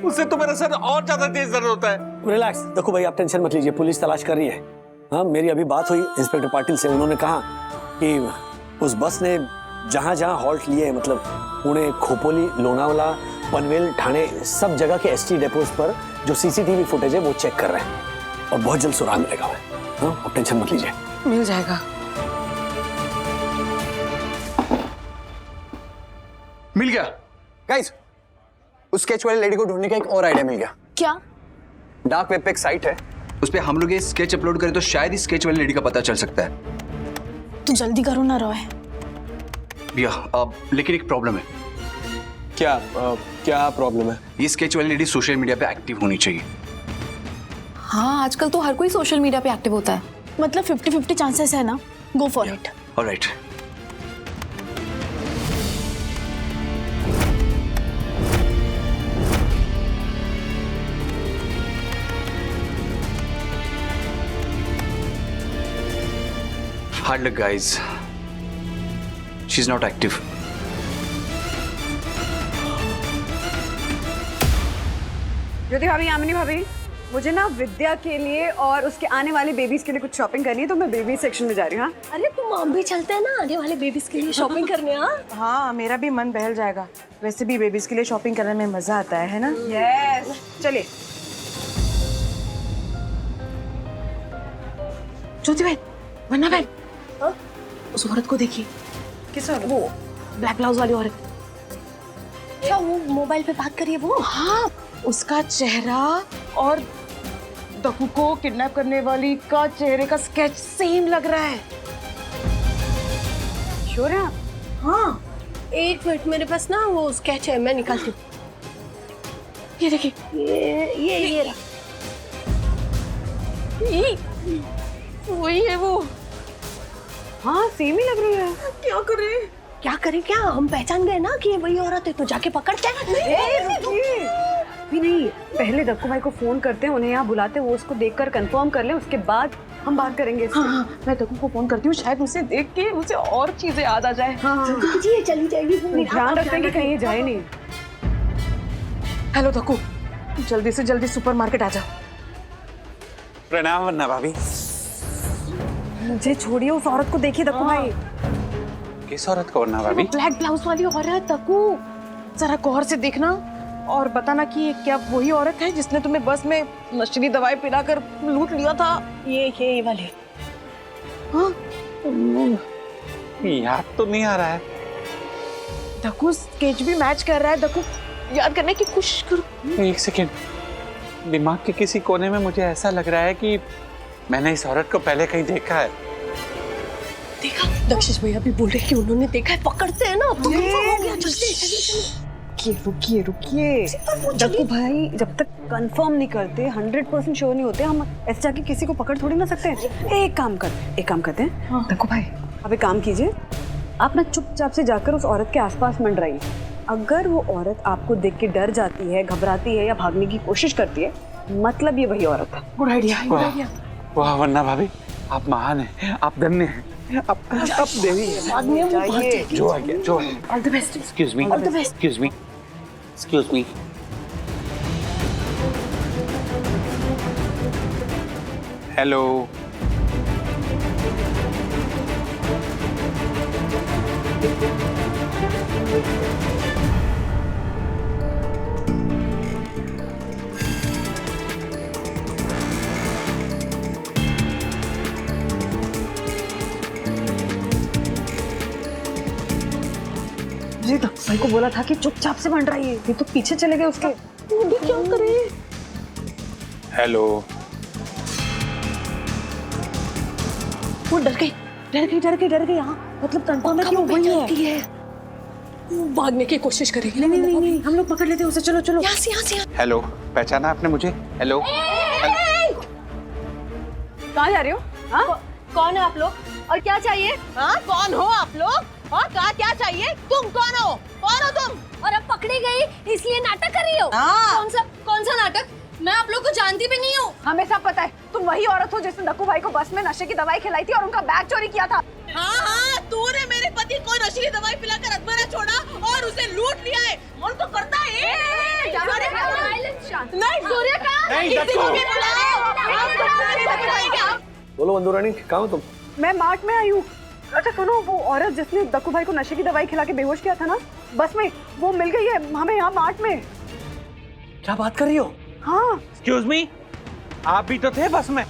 उससे तो मेरा सर और ज्यादा तेज दर्द होता है। रिलैक्स, देखो भाई आप टेंशन मत लीजिए, पुलिस तलाश कर रही है। हाँ, मेरी अभी बात हुई इंस्पेक्टर पाटिल से, उन्होंने कहा कि उस बस ने जहाँ जहाँ हॉल्ट लिए, मतलब पुणे, खोपोली, लोनावला, पनवेल, ठाणे, सब जगह के एसटी डेपोज पर जो सीसीटीवी फुटेज है वो चेक कर रहे हैं और बहुत जल्द सुराग मिलेगा। हाँ, आप टेंशन मत लीजिए, मिल जाएगा। मिल गया गाइस, उस स्केच वाली लेडी को ढूंढने का एक और आइडिया मिल गया। क्या? डार्क वेब पे एक साइट है, उस पे हम लोग ये स्केच अपलोड करें तो शायद इस स्केच वाली लेडी का पता चल सकता है। तू जल्दी करो ना रॉय। भैया लेकिन एक प्रॉब्लम है। क्या प्रॉब्लम है? ये स्केच वाली लेडी सोशल मीडिया पे एक्टिव होनी चाहिए। हाँ, आजकल तो हर कोई सोशल मीडिया पे एक्टिव होता है। मतलब 50-50 चांसेस है ना, go for it. Alright. Hard luck, guys. She's not active. ज्योति भाभी, यामिनी भाभी, मुझे ना विद्या के लिए और उसके आने वाले बेबीज के लिए कुछ शॉपिंग करनी है, तो मैं बेबी सेक्शन में जा रही हूँ। हाँ, अरे तुम हम भी चलते हैं ना आने वाले बेबीज के लिए शॉपिंग करने। हाँ, मेरा भी मन बहल जाएगा। वैसे भी बेबीज के लिए शॉपिंग करने में मजा आता है ना? यस, चलिए। ज्योति भाई, वरना भाई, उस औरत को देखिए। किस औरत? वो ब्लैक ब्लाउज वाली औरत। क्या वो मोबाइल पे बात करिए वो? हाँ, उसका चेहरा और दक्कू को किडनैप करने वाली का चेहरे का स्केच सेम लग रहा है। श्योर है आप? हाँ, एक मिनट, मेरे पास ना वो स्केच है, मैं निकालती हूँ। ये देखिए, ये रहा। वही है वो। हाँ, सेम ही लग रही है। क्या करें? क्या करें? क्या हम पहचान गए ना कि ये वही औरत है, तो जाके पकड़ते हैं। अभी नहीं, पहले दक्कू भाई को फोन करते हैं, उन्हें यहाँ बुलाते हैं, वो उसको देखकर कंफर्म कर लें, उसके बाद हम बात करेंगे इससे। हाँ, मैं दक्कू को फोन करती हूँ, शायद उसे देख के उसे और चीजें याद आ जाए। हाँ, चली जाएगी। ध्यान रखते हैं कि कहीं ये जाए नहीं। हेलो दक्कू, जल्दी से जल्दी सुपरमार्केट आ जाओ। प्रणाम वन्ना भाभी। मुझे छोड़िए, उस औरत को देखिए दक्कू भाई। किस औरत को वन्ना भाभी? ब्लैक ब्लाउज वाली औरत दक्कू, जरा गौर से देखना और बताना कि ये क्या वही औरत है जिसने तुम्हें बस में नशीली दवाई पिलाकर लूट लिया था? ये वाली। हाँ? याद तो नहीं आ रहा है। दक्कू स्केच भी मैच कर रहा है। दक्कू याद करने की कोशिश करो। एक सेकेंड, दिमाग के किसी कोने में मुझे ऐसा लग रहा है कि मैंने इस औरत को पहले कहीं देखा है। देखा, दक्षिश भैया भी बोल रहे कि उन्होंने देखा है। पकड़ते हैं ना, अब तो कंफर्म हो गया। रुकिए दक्कू भाई, जब तक कंफर्म नहीं करते, 100% श्योर नहीं होते, हम ऐसे जाके किसी को पकड़ थोड़ी ना सकते हैं। एक काम करते हैं। दक्कू भाई, अब एक काम कीजिए, आप ना चुपचाप से जाकर उस औरत के आसपास मंडराइए। अगर वो औरत आपको देख के डर जाती है, घबराती है या भागने की कोशिश करती है, मतलब ये वही औरत है। Good idea. वाह वन्ना भाभी, आप महान हैं, आप धन्य हैं, आप देवी हैं। जो आ गया। All the best. Excuse me. Hello. जी दक्कू भाई को बोला था कि चुपचाप से मंडराइए, ये तो पीछे चले गए उसके। क्या करे? हेलो। वो डर गई। हाँ, मतलब कंफर्म है कि वो वही है। भागने की कोशिश करेगी। नहीं, हम लोग पकड़ लेते हैं उसे। चलो। यहाँ से। हेलो, पहचाना आपने मुझे? हेलो। कहाँ जा रहे हो? हाँ? कौन है आप लोग और क्या चाहिए? हाँ, कौन हो आप लोग और क्या चाहिए? तुम कौन हो तुम? और अब पकड़ी गई इसलिए नाटक कर रही हो? हाँ। कौन सा नाटक? मैं आप लोग को जानती भी नहीं हूँ। हमें सब पता है, तुम वही औरत हो जिसने दक्कू भाई को बस में नशे की दवाई खिलाई थी और उनका बैग चोरी किया था। हाँ, तूने मेरे पति को नशीली दवाई पिलाकर अधमरा छोड़ा और उसे लूट लिया है। मन तो करता है। नहीं, सूर्य बोलो बंदूरानी, कहाँ हो तुम? मैं मार्ट में आई हूँ। अच्छा सुनो, वो औरत जिसने दक्कू भाई को नशे की दवाई खिला के बेहोश किया था ना बस में, वो मिल गई है हमें यहाँ मार्ट में। क्या बात कर रही हो? हाँ। एक्सक्यूज मी, आप भी तो थे बस में।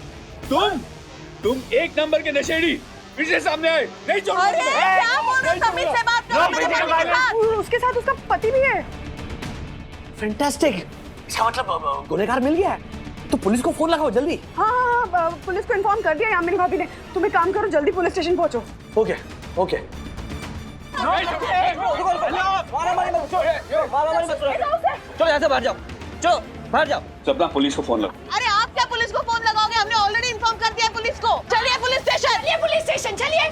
तुम एक नंबर के नशेड़ी फिर से सामने आए। नहीं छोड़ूंगा। अरे क्या बोल रहे हो? तमीज से बात करो मेरे पति के साथ। उसके साथ उसका पति भी है। फैंटास्टिक। इसका मतलब गुनहगार मिल गया है, तो पुलिस को फोन लगाओ जल्दी। हाँ, पुलिस को इन्फॉर्म कर दिया यामिनी भाभी ने। तुम एक काम करो, जल्दी पुलिस स्टेशन पहुंचो। ओके। चलो यहाँ से बाहर जाओ, चलो बाहर जाओ। सपना, पुलिस को फोन लगाओ। अरे आप क्या पुलिस को फोन लगाओगे? हमने ऑलरेडी इन्फॉर्म कर दिया है पुलिस को। चलिए पुलिस स्टेशन। चलिए।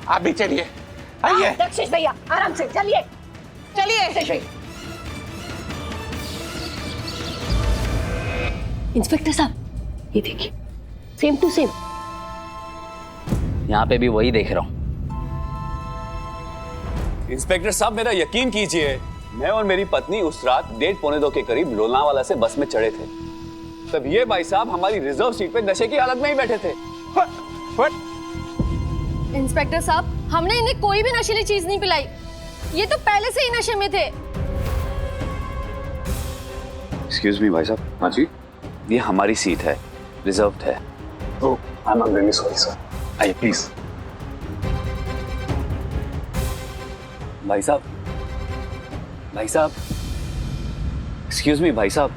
आप भी चलिए, आइए। दक्षिश भैया आराम से चलिए। इंस्पेक्टर साहब, ये देखिए, सेम टू सेम। यहाँ पे भी वही देख रहा हूँ। इंस्पेक्टर साहब, मेरा यकीन कीजिए, मैं और मेरी पत्नी उस रात 1:30-2 के करीब लोनावाला से बस में चढ़े थे। तब ये भाई साहब हमारी रिजर्व सीट पे नशे की हालत में ही बैठे थे। इंस्पेक्टर साहब, हमने इन्हें कोई भी नशीली चीज नहीं पिलाई। ये तो पहले से ही नशे में थे। एक्सक्यूज मी भाई साहब। हाँ जी, ये हमारी सीट है, रिजर्व्ड है। Oh, I am really sorry sir. आइए प्लीज। भाई साहब, एक्सक्यूज मी भाई साहब,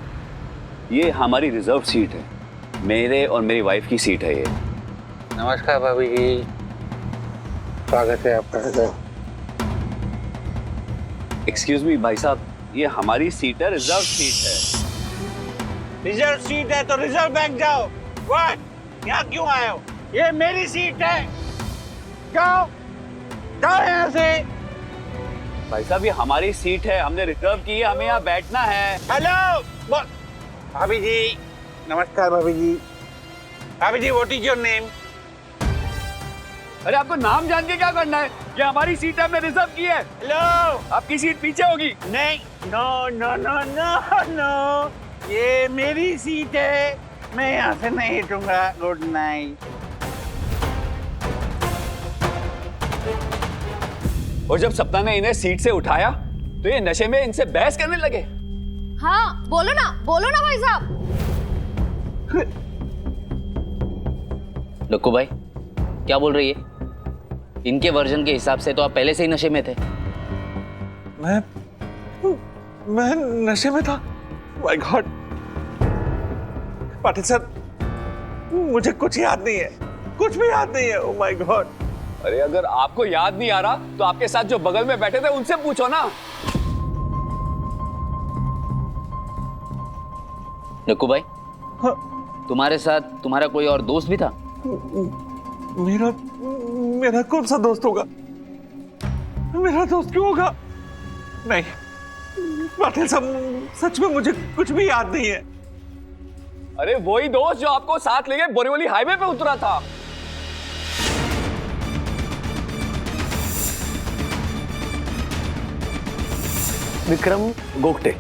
ये हमारी रिजर्व सीट है, मेरे और मेरी वाइफ की सीट है ये। नमस्कार भाभी जी, स्वागत है आपका। एक्सक्यूज मी भाई साहब, ये हमारी सीट है, रिजर्व सीट है। रिजर्व सीट है तो रिजर्व बैंक जाओ। व्हाट? यहाँ क्यों आए हो? ये मेरी सीट है। जाओ यहाँ से। भाई साहब ये हमारी सीट है, हमने रिजर्व की है, हमें यहाँ बैठना है। हेलो भाभी जी, नमस्कार भाभी जी। भाभी जी, व्हाट इज योर नेम? अरे आपको नाम जान के क्या करना है? ये हमारी सीट है, हमने रिजर्व की है। हेलो, आपकी सीट पीछे होगी। नहीं, no no no no no, ये मेरी सीट है, मैं यहाँ से नहीं हिटूंगा। Good night. और जब सपना ने इन्हें सीट से उठाया तो ये नशे में इनसे बहस करने लगे। हाँ बोलो ना भाई साहब। डक्कू भाई क्या बोल रही है? इनके वर्जन के हिसाब से तो आप पहले से ही नशे में थे। मैं नशे में था? माय गॉड पाटिल सर, मुझे कुछ याद नहीं है, कुछ भी याद नहीं है। ओह माय गॉड। अरे अगर आपको याद नहीं आ रहा तो आपके साथ जो बगल में बैठे थे उनसे पूछो ना। डक्कू भाई, हाँ? तुम्हारे साथ तुम्हारा कोई और दोस्त भी था? मेरा कौन सा दोस्त होगा? मेरा दोस्त क्यों होगा? नहीं पाटिल साहब, सच में मुझे कुछ भी याद नहीं है। अरे वही दोस्त जो आपको साथ लेके बोरीवली हाईवे पे उतरा था। विक्रम गोगटे।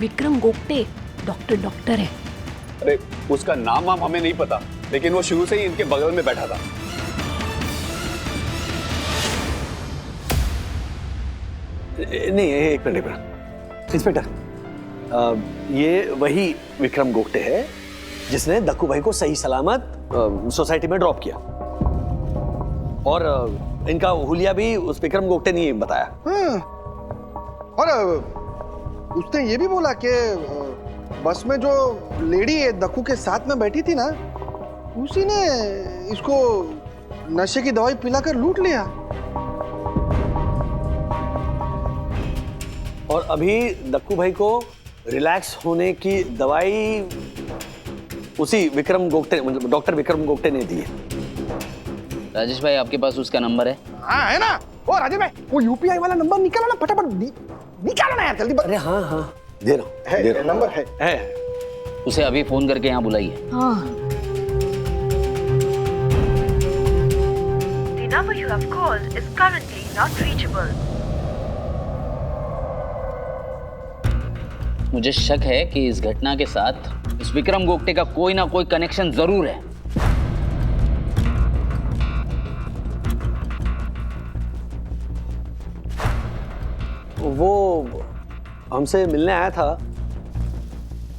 विक्रम गोगटे डॉक्टर है। अरे उसका नाम वाम हमें नहीं पता, लेकिन वो शुरू से ही इनके बगल में बैठा था। नहीं, एक मिनट इंस्पेक्टर, ये वही विक्रम गोगटे है जिसने दक्कू भाई को सही सलामत सोसाइटी में ड्रॉप किया, और इनका हुलिया भी उस विक्रम गोगटे ने बताया। और उसने ये भी बोला कि बस में जो लेडी दक्कू के साथ में बैठी थी ना, उसी ने इसको नशे की दवाई पिलाकर लूट लिया। और अभी दक्कू भाई को रिलैक्स होने की दवाई उसी विक्रम गोगटे, मतलब डॉक्टर विक्रम गोगटे ने दी है। राजेश भाई, आपके पास उसका नंबर है? हाँ है ना। ओ राजेश भाई, वो यूपीआई वाला नंबर निकालो ना, फटाफट निकालो ना यार, जल्दी। अरे हाँ हाँ, दे रहा हूँ, नंबर है। उसे अभी फोन करके यहाँ बुलाइए। हाँ। The number you have called is currently not reachable. मुझे शक है कि इस घटना के साथ इस विक्रम गोगटे का कोई ना कोई कनेक्शन जरूर है। वो हमसे मिलने आया था,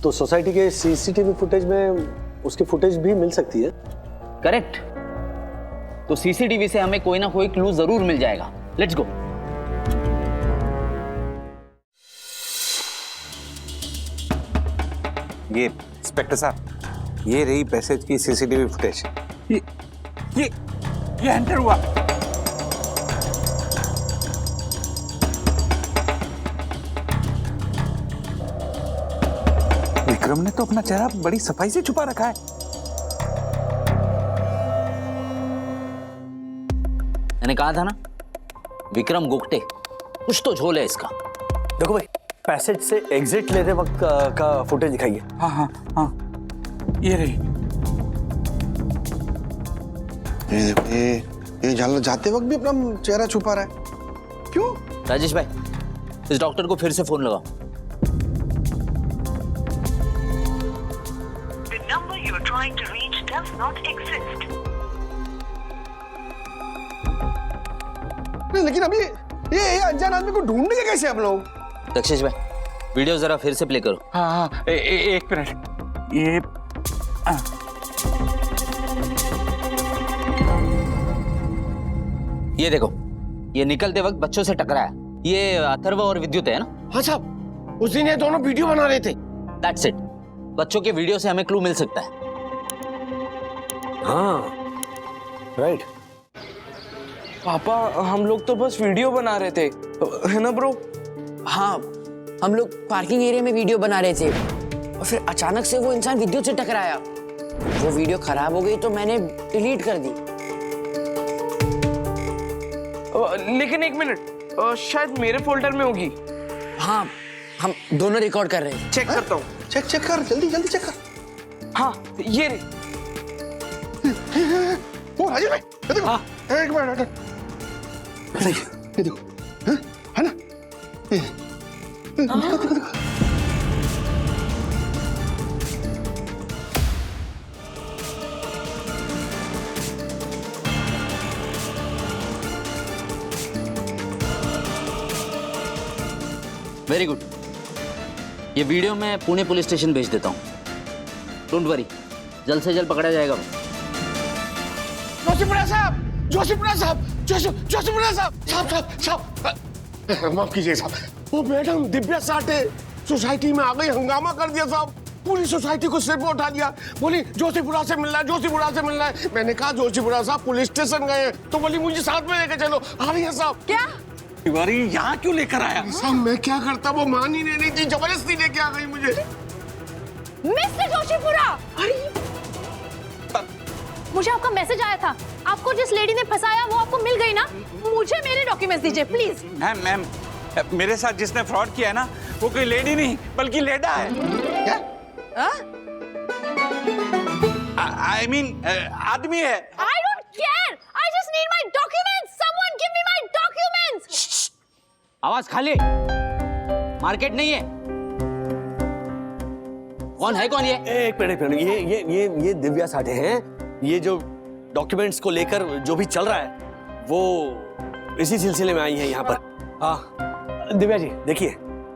तो सोसाइटी के सीसीटीवी फुटेज में उसकी फुटेज भी मिल सकती है। करेक्ट। तो सीसीटीवी से हमें कोई ना कोई क्लू जरूर मिल जाएगा। Let's go. ये इंस्पेक्टर साहब, ये रही पैसेज की सीसीटीवी फुटेज। ये एंटर हुआ। विक्रम ने तो अपना चेहरा बड़ी सफाई से छुपा रखा है। मैंने कहा था ना, विक्रम गोगटे, कुछ तो झोल है इसका। देखो भाई, पैसेज से एग्जिट लेते वक्त का फुटेज दिखाइए। हाँ हाँ हाँ, ये रही। ये जाते वक्त भी अपना चेहरा छुपा रहा है, क्यों? राजेश भाई, इस डॉक्टर को फिर से फोन लगाओ। The number you are trying to reach does not exist. लेकिन अभी ये अनजान आदमी को ढूंढेंगे कैसे हम लोग? दक्षेश भाई, वीडियो जरा फिर से प्ले करो। हाँ हाँ, एक मिनट। ये देखो, ये निकलते वक्त बच्चों से टकराया। ये अथर्व और विद्युत है ना? हाँ साहब, उस दिन ये दोनों वीडियो बना रहे थे। That's it. बच्चों के वीडियो से हमें क्लू मिल सकता है। हाँ, राइट। पापा, हम लोग तो बस वीडियो बना रहे थे, है ना ब्रो? हाँ, हम लोग पार्किंग एरिया में वीडियो बना रहे थे। और फिर अचानक से वो इंसान विद्युत से टकराया। वो वीडियो खराब हो गई तो मैंने डिलीट कर दी। लेकिन एक मिनट, शायद मेरे फोल्डर में होगी। हाँ, हम दोनों रिकॉर्ड कर रहे हैं। चेक करता हूँ। चेक कर, जल्दी जल्दी चेक कर। हाँ, ये वो राजीव भाई, ये देखो। एक मिनट, ये देखो, है ना? देखो। Very good. ये वीडियो मैं पुणे पुलिस स्टेशन भेज देता हूँ। डोंट वरी, जल्द से जल्द पकड़ा जाएगा वो। जोशीपुरा साहब, जोशीपुरा साहब, जोशीपुरा साहब, माफ कीजिए साहब। वो मैडम दिव्या साठे सोसाइटी में आ गई, हंगामा कर दिया साहब। पूरी सोसाइटी को सिर पे उठा दिया। बोली जोशीपुरा से मिलना है, जोशीपुरा से मिलना है। मैंने कहा जोशीपुरा साहब पुलिस स्टेशन गए हैं, तो बोली मुझे साथ में लेके चलो। आ रही है साहब। क्या तिवारी यहाँ क्यों लेकर आया? साहब मैं क्या करता, वो मान ही नहीं रही थी, जबरदस्ती लेके आ गई मुझे। मिस्टर जोशीपुरा, मुझे आपका मैसेज आया था। आपको जिस लेडी ने फंसाया वो आपको मिल गई ना? मुझे मेरे डॉक्यूमेंट्स दीजिए प्लीज। मैम, मेरे साथ जिसने फ्रॉड किया है ना, वो कोई लेडी नहीं बल्कि लेडा है। क्या? I mean, आदमी है। I don't care. I just need my documents. Someone give me my documents. आवाज खाली, मार्केट नहीं है। कौन है कौन ये? एक मिनट, ये दिव्या साठे हैं। ये जो डॉक्यूमेंट्स को लेकर जो भी चल रहा है वो इसी सिलसिले में आई है यहाँ पर। हाँ दिव्या जी देखिए,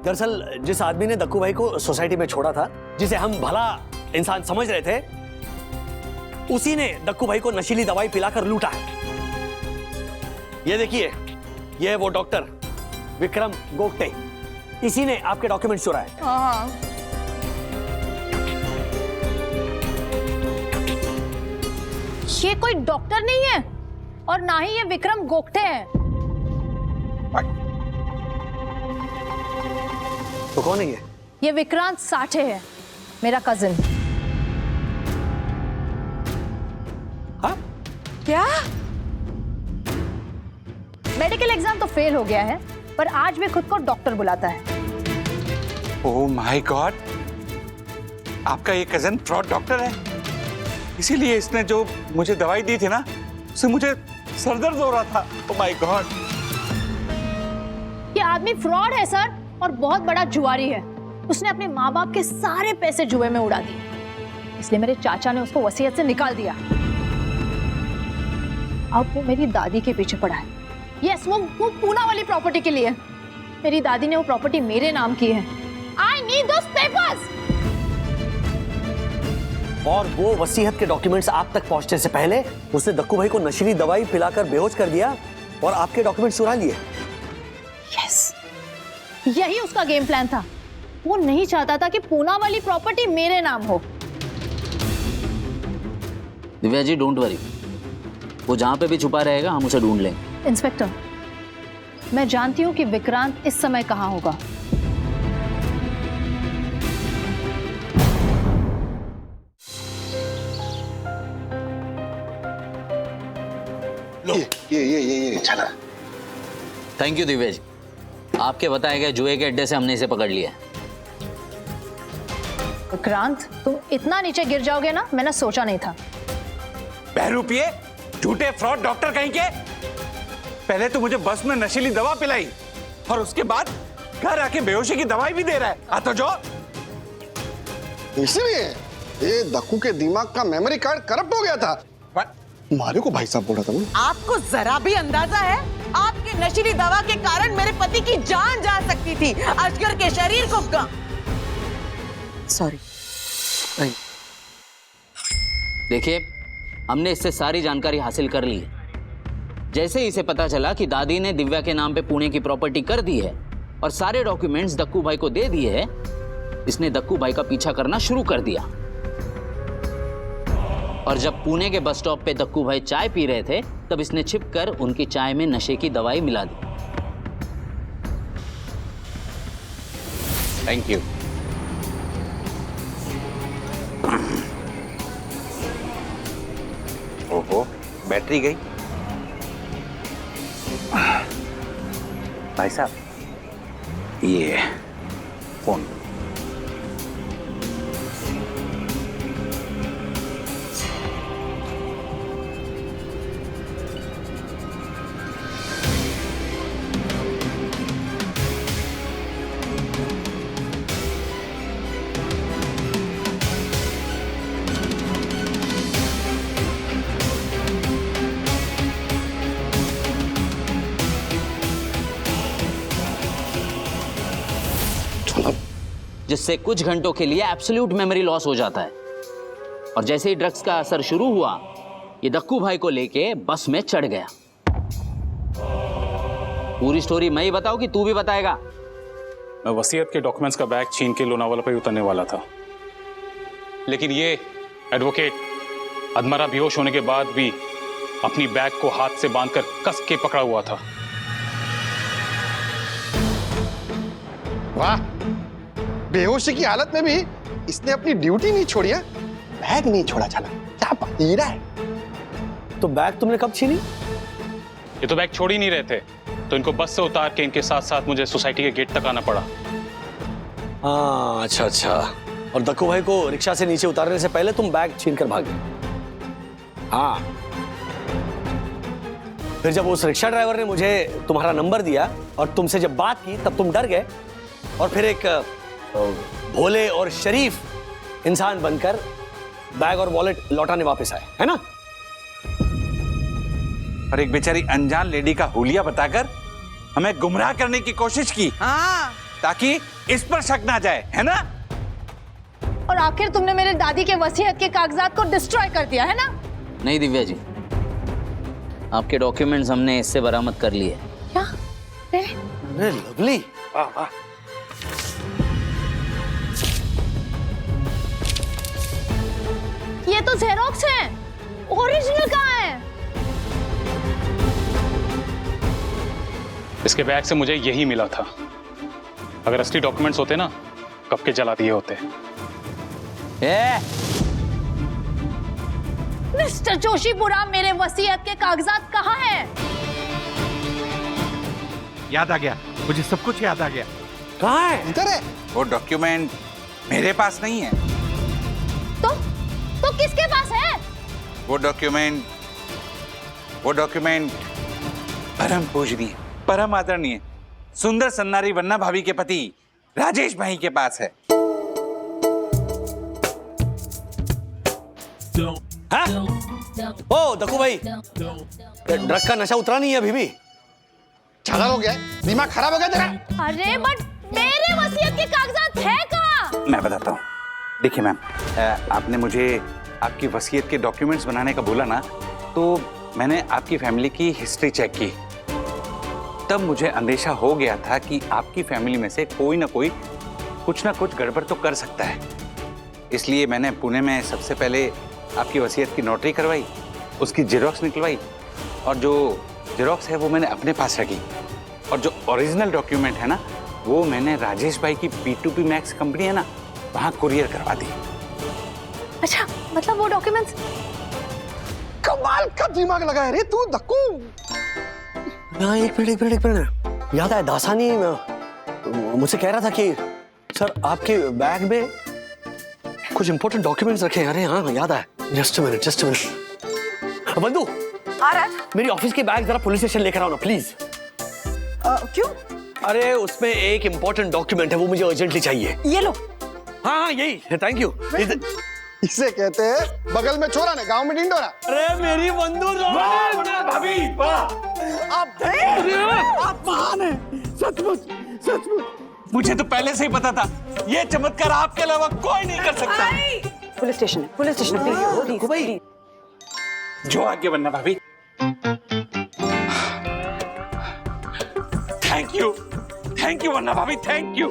दरअसल जिस आदमी ने दक्कू भाई को सोसाइटी में छोड़ा था, जिसे हम भला इंसान समझ रहे थे, उसी ने दक्कू भाई को नशीली दवाई पिलाकर लूटा है। ये देखिए, ये है वो डॉक्टर विक्रम गोगटे, इसी ने आपके डॉक्यूमेंट चुराए। हाँ। ये कोई डॉक्टर नहीं है और ना ही ये विक्रम गोगटे है। तो कौन है ये? ये विक्रांत साठे है, मेरा कजिन। हाँ? क्या? मेडिकल एग्जाम तो फेल हो गया है, पर आज भी खुद को डॉक्टर बुलाता है। ओह माय गॉड, आपका ये कजन फ्रॉड डॉक्टर है। इसीलिए इसने जो मुझे दवाई दी थी ना, उससे मुझे सरदर्द हो रहा था। ओह माय गॉड, ये आदमी फ्रॉड है सर, और बहुत बड़ा जुआरी है। उसने अपने माँ बाप के सारे पैसे जुए में उड़ा दिए, इसलिए मेरे चाचा ने उसको वसीयत से निकाल दिया। अब वो मेरी दादी के पीछे पड़ा है। यस, वो पूना वाली प्रॉपर्टी के लिए। मेरी दादी ने वो प्रॉपर्टी मेरे नाम की है। I need those papers. और वो वसीयत के डॉक्यूमेंट्स आप तक पहुंचने से पहले उसने दक्कू भाई को नशीली दवाई पिलाकर बेहोश कर दिया और आपके डॉक्यूमेंट्स चुरा लिए। यस, यही उसका गेम प्लान था। वो नहीं चाहता था कि पूना वाली प्रॉपर्टी मेरे नाम हो। दिव्या जी डोंट वरी, वो जहां पे भी छुपा रहेगा हम उसे ढूंढ लेंगे। इंस्पेक्टर, मैं जानती हूँ कि विक्रांत इस समय कहाँ होगा। ये चला। थैंक यू दिव्या जी, आपके बताए गए जुए के अड्डे से हमने इसे पकड़ लिया है। विक्रांत, तुम इतना नीचे गिर जाओगे ना, मैंने सोचा नहीं था। बहरूपिये, झूठे फ्रॉड डॉक्टर कहीं के। पहले तो मुझे बस में नशीली दवा पिलाई और उसके बाद घर आके बेहोशी की दवाई भी दे रहा है। आ तो जो इसीलिए ये दक्कू के दिमाग का मेमोरी कार्ड करप्ट हो गया था। मारे को भाई साहब बोल रहा था। आपको जरा भी अंदाजा है? आपकी नशीली दवा के कारण मेरे पति की जान जा सकती थी। अजगर के शरीर को सॉरी। देखिए, हमने इससे सारी जानकारी हासिल कर ली है। जैसे ही इसे पता चला कि दादी ने दिव्या के नाम पे पुणे की प्रॉपर्टी कर दी है और सारे डॉक्यूमेंट्स दक्कू भाई को दे दिए हैं, इसने दक्कू भाई का पीछा करना शुरू कर दिया। और जब पुणे के बस स्टॉप पे दक्कू भाई चाय पी रहे थे, तब इसने छिपकर उनकी चाय में नशे की दवाई मिला दी। Thank you. ओहो, बैटरी गई। भाई साहब, ये फोन। जिससे कुछ घंटों के लिए एब्सोल्यूट मेमोरी लॉस हो जाता है। और जैसे ही ड्रग्स का असर शुरू हुआ, ये दक्कू भाई को लेके बस में चढ़ गया। पूरी स्टोरी मैं ही बताऊं कि तू भी बताएगा? मैं वसीयत के डॉक्यूमेंट्स का बैग छीन के लोनावाला पे उतरने वाला था, लेकिन ये एडवोकेट अधमरा बेहोश होने के बाद भी अपनी बैग को हाथ से बांधकर कस के पकड़ा हुआ था। वाह, बेहोशी की हालत में भी इसने अपनी ड्यूटी नहीं छोड़ी है, बैग नहीं छोड़ा। चला क्या हीरा है। तो बैग तुमने कब छीनी? ये तो बैग छोड़ ही नहीं रहे थे, तो इनको बस से उतार के इनके साथ साथ मुझे सोसाइटी के गेट तक आना पड़ा। हाँ, अच्छा अच्छा। और दक्कू भाई को रिक्शा से नीचे उतारने से पहले तुम बैग छीन कर भागे। हाँ, फिर जब उस रिक्शा ड्राइवर ने मुझे तुम्हारा नंबर दिया और तुमसे जब बात की, तब तुम डर गए और फिर एक भोले और शरीफ इंसान बनकर बैग और वॉलेट लौटाने वापस आए, है ना? और एक बेचारी अनजान लेडी का हुलिया बताकर हमें गुमराह करने की कोशिश की। हाँ, ताकि इस पर शक ना जाए, है ना? और आखिर तुमने मेरे दादी के वसीयत के कागजात को डिस्ट्रॉय कर दिया, है ना? नहीं दिव्या जी, आपके डॉक्यूमेंट्स हमने इससे बरामद कर लिए। क्या? अरे लवली, वाह वाह। ये तो जेरोक्स है, ओरिजिनल कहाँ है? इसके बैग से मुझे यही मिला था। अगर असली डॉक्यूमेंट्स होते ना, कब के जला दिए होते। मिस्टर जोशीपुरा, मेरे वसीयत के कागजात कहाँ हैं? याद आ गया, मुझे सब कुछ याद आ गया। कहाँ है? इधर है। वो डॉक्यूमेंट मेरे पास नहीं है। तो किसके पास है? वो डॉक्यूमेंट परम पूजनीय, परम आदरणीय सुंदर सन्नारी वन्ना भाभी के पति राजेश भाई के पास है। हाँ? ओ दक्कू भाई, ड्रग का नशा उतरा नहीं है अभी भी? छागल हो गया, दिमाग खराब हो गया तेरा। अरे बट मेरे वसीयत के कागजात है कहाँ? मैं बताता हूँ। देखिए मैम, आपने मुझे आपकी वसीयत के डॉक्यूमेंट्स बनाने का बोला ना, तो मैंने आपकी फैमिली की हिस्ट्री चेक की। तब मुझे अंदेशा हो गया था कि आपकी फैमिली में से कोई ना कोई कुछ ना कुछ गड़बड़ तो कर सकता है। इसलिए मैंने पुणे में सबसे पहले आपकी वसीयत की नोटरी करवाई, उसकी जेरोक्स निकलवाई, और जो जेरोक्स है वो मैंने अपने पास रखी, और जो ओरिजिनल डॉक्यूमेंट है ना, वो मैंने राजेश भाई की P2P मैक्स कंपनी है ना, वहाँ कुरियर करवा दी। अच्छा, मतलब वो डॉक्यूमेंट्स? कमाल का दिमाग लगाया रे तू दक्कू। हाँ, एक मिनट। याद आया, दासानी मुझसे कह रहा था कि सर आपके बैग में कुछ इंपॉर्टेंट डॉक्यूमेंट्स रखे हैं। अरे हाँ, याद आया। Just a minute. बंधु, मेरी ऑफिस के बैग जरा पुलिस स्टेशन लेकर आओ ना प्लीज। क्यों? अरे उसमें एक इंपॉर्टेंट डॉक्यूमेंट है, वो मुझे अर्जेंटली चाहिए। ये लो। हाँ, यही, थैंक यू। इसे कहते हैं बगल में छोरा ने, गांव में ढिंडोरा। अरे मेरी बंधु भाभी, आप महान हैं, सचमुच। मुझे तो पहले से ही पता था, ये चमत्कार आपके अलावा कोई नहीं कर सकता। Police station please. जो आगे बनना भाभी। थैंक यू वन्ना भाभी, थैंक यू।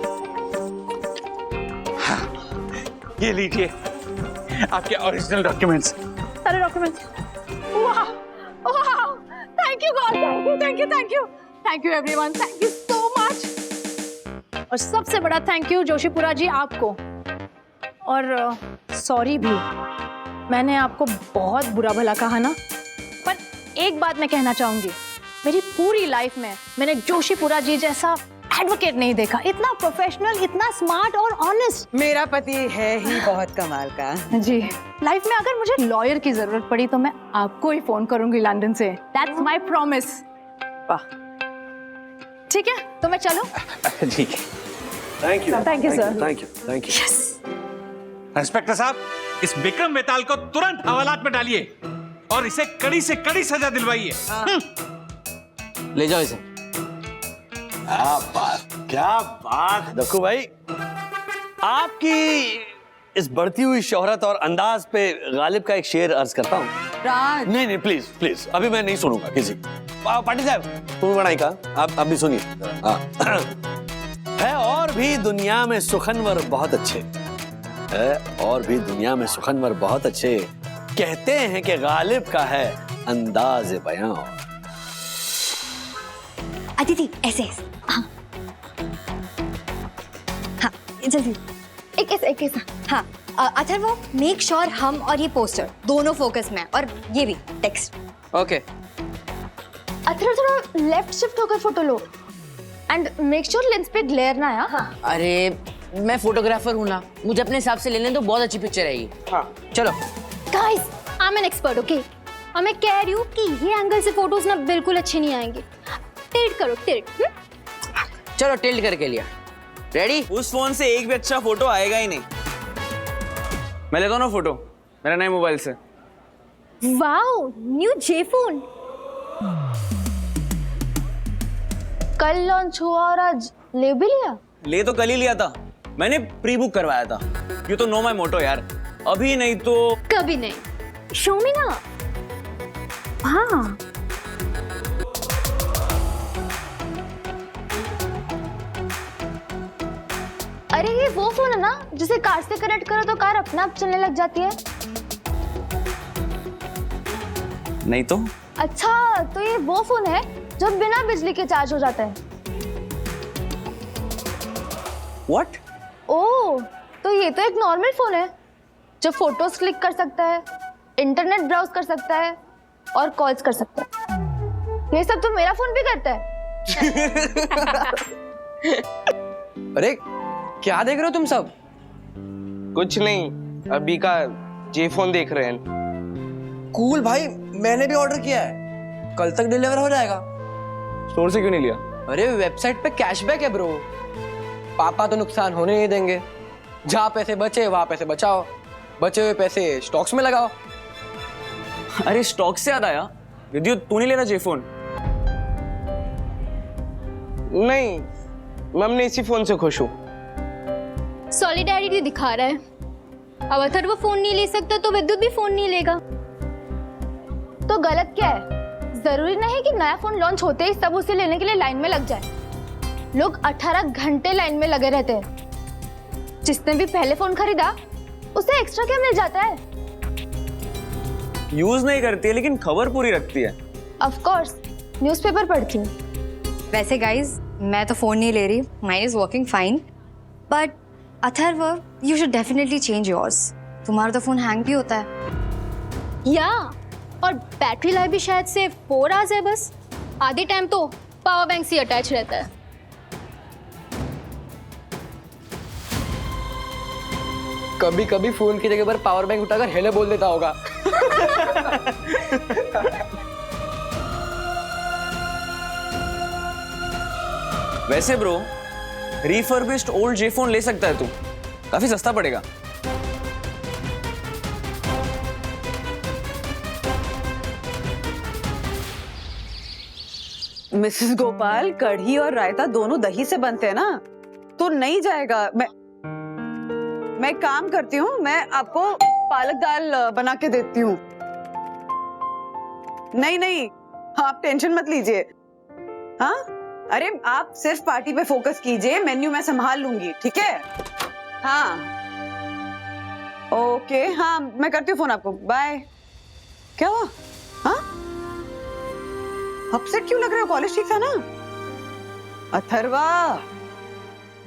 हाँ, ये लीजिए आपके ओरिजिनल डॉक्यूमेंट्स। सारे डॉक्यूमेंट्स। वाह, thank you God, thank you everyone, thank you so much. और सबसे बड़ा थैंक यू जोशीपुरा जी आपको, और सॉरी भी, मैंने आपको बहुत बुरा भला कहा ना। एक बात मैं कहना चाहूंगी, मेरी पूरी लाइफ में मैंने जोशीपुरा जी जैसा एडवोकेट नहीं देखा, इतना प्रोफेशनल, इतना स्मार्ट और ऑनेस्ट। मेरा पति है ही बहुत कमाल का। जी, लाइफ में अगर मुझे लॉयर की जरूरत पड़ी तो मैं आपको ही फोन करूंगी लंदन से। That's my promise. वाह, ठीक है, तो मैं चलूं? ठीक है। Thank you, thank you sir. Thank you, thank you. Inspector साहब, इस विक्रम बेताल को तुरंत हवालात में डालिए और इसे कड़ी से कड़ी सजा दिलवाइए। ले जाओ इसे। क्या बात, क्या बात दक्कू भाई, आपकी इस बढ़ती हुई शोहरत और अंदाज पे गालिब का एक शेर अर्ज करता हूँ। राज, नहीं नहीं, प्लीज प्लीज, अभी मैं नहीं सुनूंगा किसी। पाटिल साहब, तुम बनाई का आप भी सुनिए। हाँ। है और भी दुनिया में सुखनवर बहुत अच्छे, है और भी दुनिया में सुखनवर बहुत अच्छे, कहते हैं कि गालिब का है अंदाज बयां। अदिति ऐसे ऐसे, हाँ हाँ जल्दी, एक ऐसा, हाँ। अथर्व, मेक श्योर हम और ये पोस्टर दोनों फोकस में, और ये भी टेक्स्ट। ओके। अथर्व थोड़ा लेफ्ट शिफ्ट होकर photo low, and make sure lens पे ग्लेयर ना आया। हाँ। अरे मैं फोटोग्राफर हूँ ना, मुझे अपने हिसाब से लेने तो बहुत अच्छी पिक्चर आएगी। हाँ चलो। Guys, I am an expert, okay. और मैं कह रही हूँ कि ये एंगल से फोटोज ना बिल्कुल अच्छी नहीं आएंगी। टिल्ट करो, टिल्ट। चलो टिल्ट करके लिया। रेडी? उस फोन से एक भी अच्छा फोटो आएगा ही नहीं। मैं लेता हूँ ना फोटो मेरा नए मोबाइल से। वाओ, न्यू जे फोन कल लॉन्च हुआ और आज ले भी लिया। ले तो कल ही लिया था, मैंने प्री बुक करवाया था। यू तो नो माय मोटो यार, अभी नहीं तो कभी नहीं। शो मी ना। हाँ, अरे ये वो फोन है ना जिसे कार से कनेक्ट करो तो कार अपने आप चलने लग जाती है। नहीं तो। अच्छा, तो ये वो फोन है जो बिना बिजली के चार्ज हो जाता है। व्हाट? ओह, तो ये तो एक नॉर्मल फोन है जो फोटोज क्लिक कर सकता है, इंटरनेट ब्राउज कर सकता है और कॉल्स कर सकता है। ये सब तो मेरा फोन भी करता है। अरे क्या देख रहे हो तुम सब? कुछ नहीं, अभी का जे फोन देख रहे हैं। कूल भाई, मैंने भी ऑर्डर किया है, कल तक डिलीवर हो जाएगा। स्टोर से क्यों नहीं लिया? अरे वेबसाइट पे कैशबैक है ब्रो। पापा तो नुकसान होने नहीं देंगे। जहाँ पैसे बचे वहां पैसे बचाओ, बचे हुए पैसे स्टॉक्स में लगाओ। अरे स्टॉक से याद आया, विद्युत तू नहीं लेना जे फोन? नहीं, मैं अपने इसी फोन से खुश हूँ। सॉलिडेरिटी दिखा रहा है। अब अथर्व फोन नहीं ले सकता तो विद्युत भी फोन नहीं लेगा। तो गलत क्या है? जरूरी नहीं कि नया फोन लॉन्च होते ही सब उसे लेने के लिए लाइन में लग जाए। लोग 18 घंटे लाइन में लगे रहते हैं। जिसने भी पहले फोन खरीदा उसे एक्स्ट्रा क्या मिल जाता है? यूज नहीं करती है लेकिन खबर पूरी रखती है। ऑफ कोर्स, न्यूज़पेपर पढ़ती हूँ। वैसे गाइस, मैं तो फोन नहीं ले रही, mine is working fine. But Atharva, you should definitely change yours. तुम्हारा तो फोन हैंग भी होता है। या और बैटरी लाइफ भी शायद से 4 आवर्स है बस। आधे टाइम तो पावर बैंक से अटैच रहता है। कभी कभी फोन की जगह पर पावर बैंक उठाकर हेलो बोल देता होगा। वैसे ब्रो, रिफर्बिश्ड ओल्ड जे फोन ले सकता है तू, काफी सस्ता पड़ेगा। मिसेस गोपाल, कढ़ी और रायता दोनों दही से बनते हैं ना, तो नहीं जाएगा। मैं एक काम करती हूँ, मैं आपको पालक दाल बना के देती हूँ। नहीं नहीं, आप टेंशन मत लीजिए। हाँ, अरे आप सिर्फ पार्टी पे फोकस कीजिए, मेन्यू मैं संभाल लूंगी, ठीक है? हाँ ओके, हाँ मैं करती हूँ फोन आपको, बाय। क्या हुआ? हाँ, अपसेट क्यों लग रहे हो? कॉलेज ठीक था ना? अथर्वा,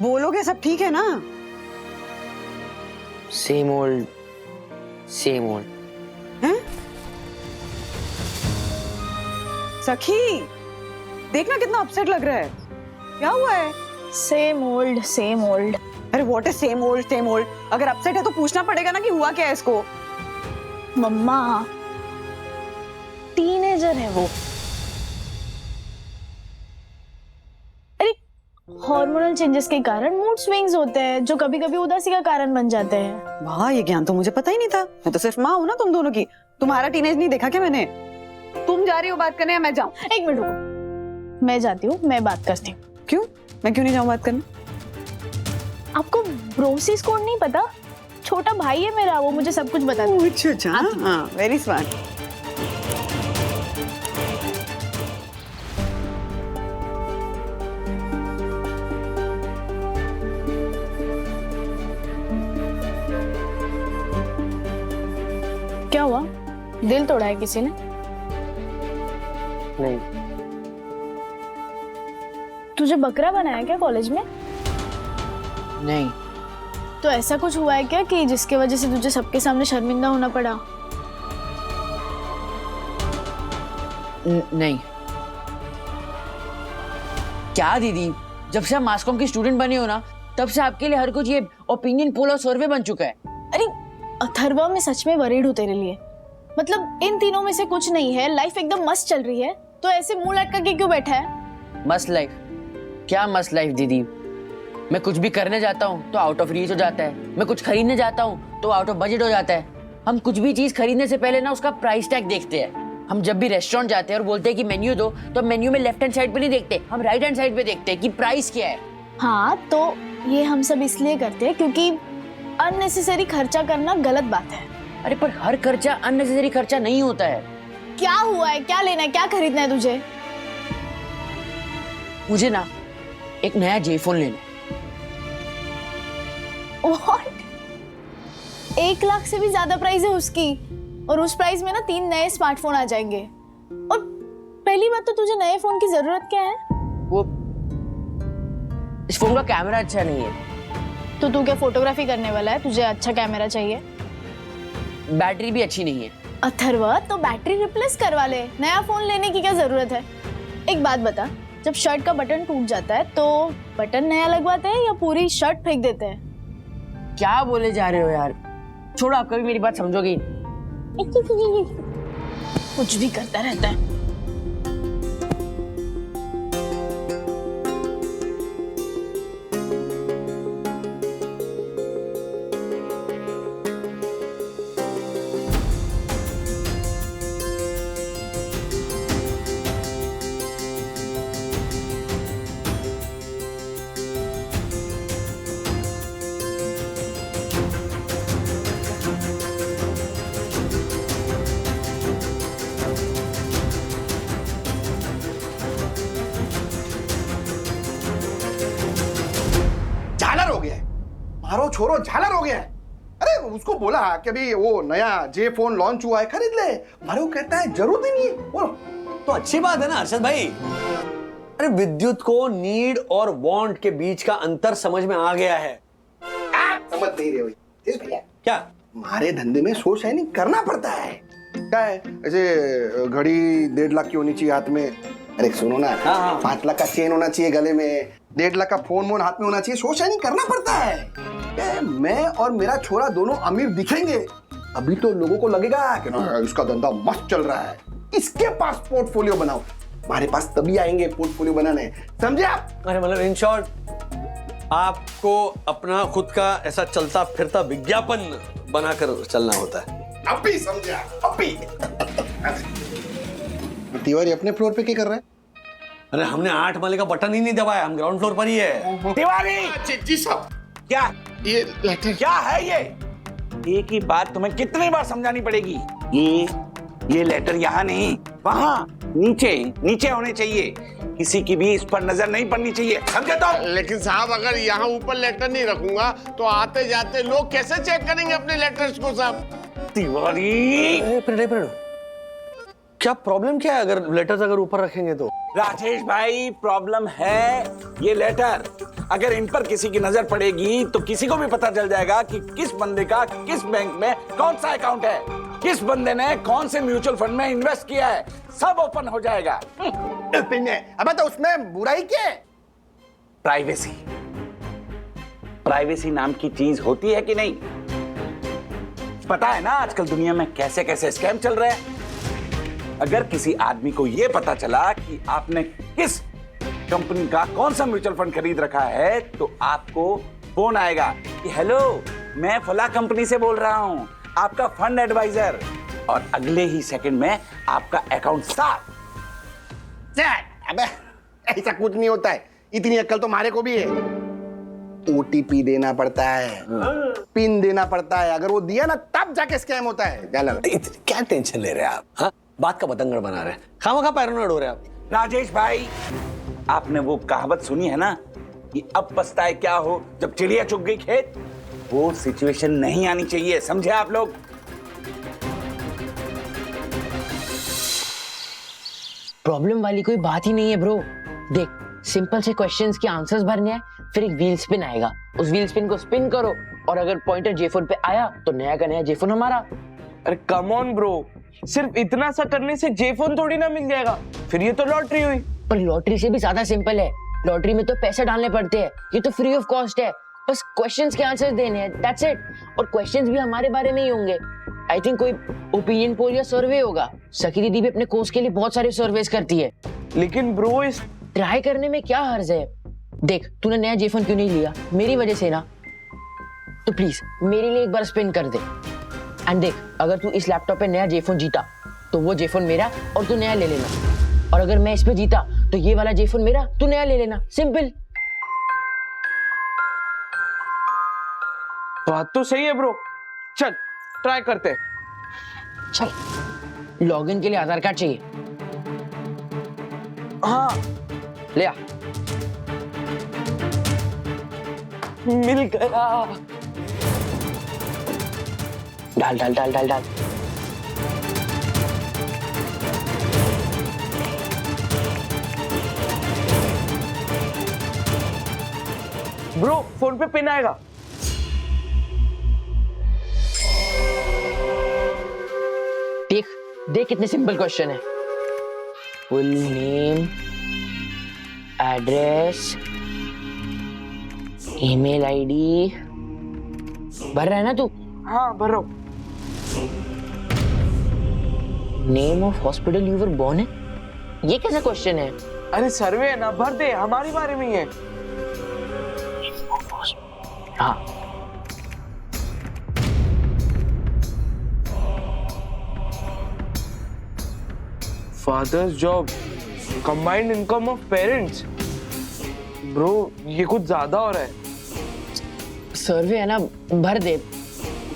बोलोगे सब ठीक है ना? Same old, same old. हैं? सखी, देखना कितना अपसेट लग रहा है। क्या हुआ है? Same old same old. अरे what is same old same old? अगर अपसेट है तो पूछना पड़ेगा ना कि हुआ क्या है इसको। मम्मा, टीनेजर है वो। अरे हार्मोनल चेंजेस के कारण मूड स्विंग्स होते हैं जो कभी कभी उदासी का कारण बन जाते हैं। वाह, ये ज्ञान तो मुझे पता ही नहीं था। मैं तो सिर्फ माँ हूँ ना तुम दोनों की। तुम्हारा टीनेज नहीं देखा क्या मैंने? तुम जा रही हो बात करने या मैं जाऊँ? एक मिनट रुको, मैं जाती हूँ, मैं बात करती हूँ। क्यों? मैं क्यों नहीं जाऊँ बात करने? आपको ब्रोसिस कोड नहीं पता? छोटा भाई है मेरा, वो मुझे सब कुछ बताता है। अच्छा अच्छा, हाँ, वेरी स्मार्ट। क्या हुआ? दिल तोड़ा है किसी ने? नहीं। तुझे बकरा बनाया क्या कॉलेज में? नहीं। तो ऐसा कुछ हुआ है क्या कि जिसके वजह से तुझे सबके सामने शर्मिंदा होना पड़ा? नहीं। क्या दीदी, जब से आप मास कॉम की स्टूडेंट बने हो ना, तब से आपके लिए हर कुछ ये ओपिनियन पोल और सर्वे बन चुका है। अरे अथर्वा, मैं सच में वरीड हूँ तेरे लिए। मतलब इन तीनों में से कुछ नहीं है, लाइफ एकदम मस्त चल रही है, तो ऐसे मुंह लटका के क्यों बैठा है? मस्त लाइफ? क्या मस्त लाइफ दीदी? मैं कुछ भी करने जाता हूँ तो आउट ऑफ रीच हो जाता है, मैं कुछ खरीदने जाता हूँ तो आउट ऑफ बजट हो जाता है। हम कुछ भी चीज खरीदने से पहले ना उसका प्राइस टैग देखते हैं। हम जब भी रेस्टोरेंट जाते हैं और बोलते हैं कि मेन्यू दो, तो मेन्यू में लेफ्ट हैंड साइड पे नहीं देखते, हम राइट हैंड साइड पे देखते हैं कि प्राइस क्या है। हाँ, तो ये हम सब इसलिए करते हैं क्योंकि अननेसेसरी खर्चा करना गलत बात है। अरे पर हर खर्चा अननेसेसरी खर्चा नहीं होता है। क्या हुआ है? क्या लेना है? क्या खरीदना है तुझे? मुझे ना एक नया जे फोन लेना है। What? 1 लाख से भी ज्यादा प्राइस है उसकी, और उस प्राइस में ना 3 नए स्मार्टफोन आ जाएंगे। और पहली बात तो तुझे नए फोन की जरूरत क्या है? वो इस फोन का कैमरा अच्छा नहीं है। तो तू क्या फोटोग्राफी करने वाला है? तुझे अच्छा कैमरा चाहिए। बैटरी भी अच्छी नहीं है। अथर्वा, तो बैटरी रिप्लेस करवा ले, नया फोन लेने की क्या जरूरत है? एक बात बता, जब शर्ट का बटन टूट जाता है तो बटन नया लगवाते हैं या पूरी शर्ट फेंक देते हैं? क्या बोले जा रहे हो यार? छोड़ो, आप कभी मेरी बात समझोगे? कुछ भी करता रहता है। झालर हो गया है, मारो छोरो झालर हो गया है। अरे उसको बोला कि अभी वो नया जे फोन लॉन्च हुआ है, खरीद ले। मारो कहता है जरूरत ही नहीं है। बोलो तो अच्छी बात है ना अर्शद भाई। अरे विद्युत को नीड और वांट के बीच का अंतर समझ में आ गया है। समझ नहीं रहे हो भैया? क्या? हमारे धंधे में सोच शाइनिंग करना पड़ता है। क्या है, ऐसे घड़ी 1.5 लाख की होनी चाहिए हाथ में। अरे सुनो ना, 5 लाख का चेन होना चाहिए गले में, 1.5 लाख का फोन हाथ में होना चाहिए। सोच शाइनिंग करना पड़ता है। मैं और मेरा छोरा दोनों अमीर दिखेंगे, अभी तो लोगों को लगेगा कि ना इसका धंधा मस्त चल रहा है, इसके पास पोर्टफोलियो बनाओ। हमारे पास तभी आएंगे पोर्टफोलियो बनाने, समझे आप? अरे मतलब इन शॉर्ट, आपको अपना खुद का ऐसा चलता फिरता विज्ञापन बनाकर चलना होता है। अभी समझा, अभी। तिवारी अपने फ्लोर पे क्या कर रहा है? अरे हमने 8 माले का बटन ही नहीं दबाया, हम ग्राउंड फ्लोर पर ही है। तिवारी जी साहब। क्या ये लेटर क्या है? ये एक ही बात तुम्हें कितनी बार समझानी पड़ेगी? ये लेटर यहाँ नहीं, वहाँ नीचे नीचे होने चाहिए। किसी की भी इस पर नजर नहीं पड़नी चाहिए, समझे? तो लेकिन साहब, अगर यहाँ ऊपर लेटर नहीं रखूंगा तो आते जाते लोग कैसे चेक करेंगे अपने लेटर्स को साहब? तिवारी, क्या प्रॉब्लम क्या है अगर लेटर्स अगर ऊपर रखेंगे तो? राजेश भाई, प्रॉब्लम है ये लेटर। अगर इन पर किसी की नजर पड़ेगी तो किसी को भी पता चल जाएगा कि किस बंदे का किस बैंक में कौन सा अकाउंट है। किस बंदे ने कौन से म्यूचुअल फंड में इन्वेस्ट किया है, सब ओपन हो जाएगा। अबे तो उसमें बुराई क्या है? प्राइवेसी, प्राइवेसी नाम की चीज होती है कि नहीं? पता है ना आजकल दुनिया में कैसे कैसे स्कैम चल रहे हैं। अगर किसी आदमी को यह पता चला कि आपने किस कंपनी का कौन सा म्यूचुअल फंड खरीद रखा है, तो आपको फोन आएगा कि हेलो, मैं फला कंपनी से बोल रहा हूं, आपका फंड एडवाइजर, और अगले ही सेकंड में आपका अकाउंट साफ। अबे ऐसा कुछ नहीं होता है, इतनी अक्ल तो हमारे को भी है। ओटीपी देना पड़ता है, पिन देना पड़ता है, अगर वो दिया ना तब जाके स्कैम होता है। क्या टेंशन ले रहे हैं आप? हाँ, बात का बतंगड़ बना रहे हैं, खामखा पैरानॉइड हो रहे हैं आप। राजेश भाई, आपने वो कहावत सुनी है ना कि अब पछताए क्या हो जब चिड़िया चुग गई खेत? वो सिचुएशन नहीं आनी चाहिए, समझे आप लोग? प्रॉब्लम वाली कोई बात ही नहीं है ब्रो। देख, सिंपल से क्वेश्चंस के आंसर्स भरने हैं, फिर एक व्हील स्पिन आएगा, उस व्हील स्पिन को स्पिन करो, और अगर पॉइंटर जेफोन पे आया तो नया का नया जेफोन हमारा। अरे कम ऑन ब्रो, सिर्फ इतना सा करने से जेफोन थोड़ी ना मिल जाएगा, फिर ये तो लॉटरी हुई। पर लॉटरी से भी ज्यादा सिंपल है, लॉटरी में तो पैसे डालने पड़ते हैं, ये तो फ्री ऑफ कॉस्ट है, बस क्वेश्चंस के आंसर्स देने हैं, दैट्स इट। और क्वेश्चंस भी हमारे बारे में ही होंगे। आई थिंक कोई ओपिनियन पोल या सर्वे होगा। सखी दीदी भी अपने कोर्स के लिए बहुत सारे सर्वेस करती है। लेकिन ब्रो, इस ट्राई करने में क्या हर्ज है? देख, तूने नया जेफोन क्यों नहीं लिया? मेरी वजह से ना, तो प्लीज मेरे लिए एक बार स्पिन कर दे। एंड देख, अगर तू इस लैपटॉप पे नया जेफोन जीता तो वो जेफोन मेरा और तू नया ले लेना, और अगर मैं इस पे जीता तो ये वाला जेफोन मेरा, तू नया ले लेना, सिंपल। बात तो सही है ब्रो, चल ट्राई करते हैं। चल, लॉगिन के लिए आधार कार्ड चाहिए। हाँ, ले आ। मिल गया। डाल डाल डाल डाल डाल। ब्रो, फोन पे पिन आएगा। देख देख, कितने सिंपल क्वेश्चन है। Full name, address, email ID, भर रहा है ना तू? हाँ, भर रहा हूं। Name of hospital you were born है, ये कैसा क्वेश्चन है? अरे सर्वे है ना, भर दे, हमारे बारे में ही है। हाँ, father's job, combined income of parents. Bro, ये कुछ ज्यादा हो रहा है। सर्वे है ना, भर दे,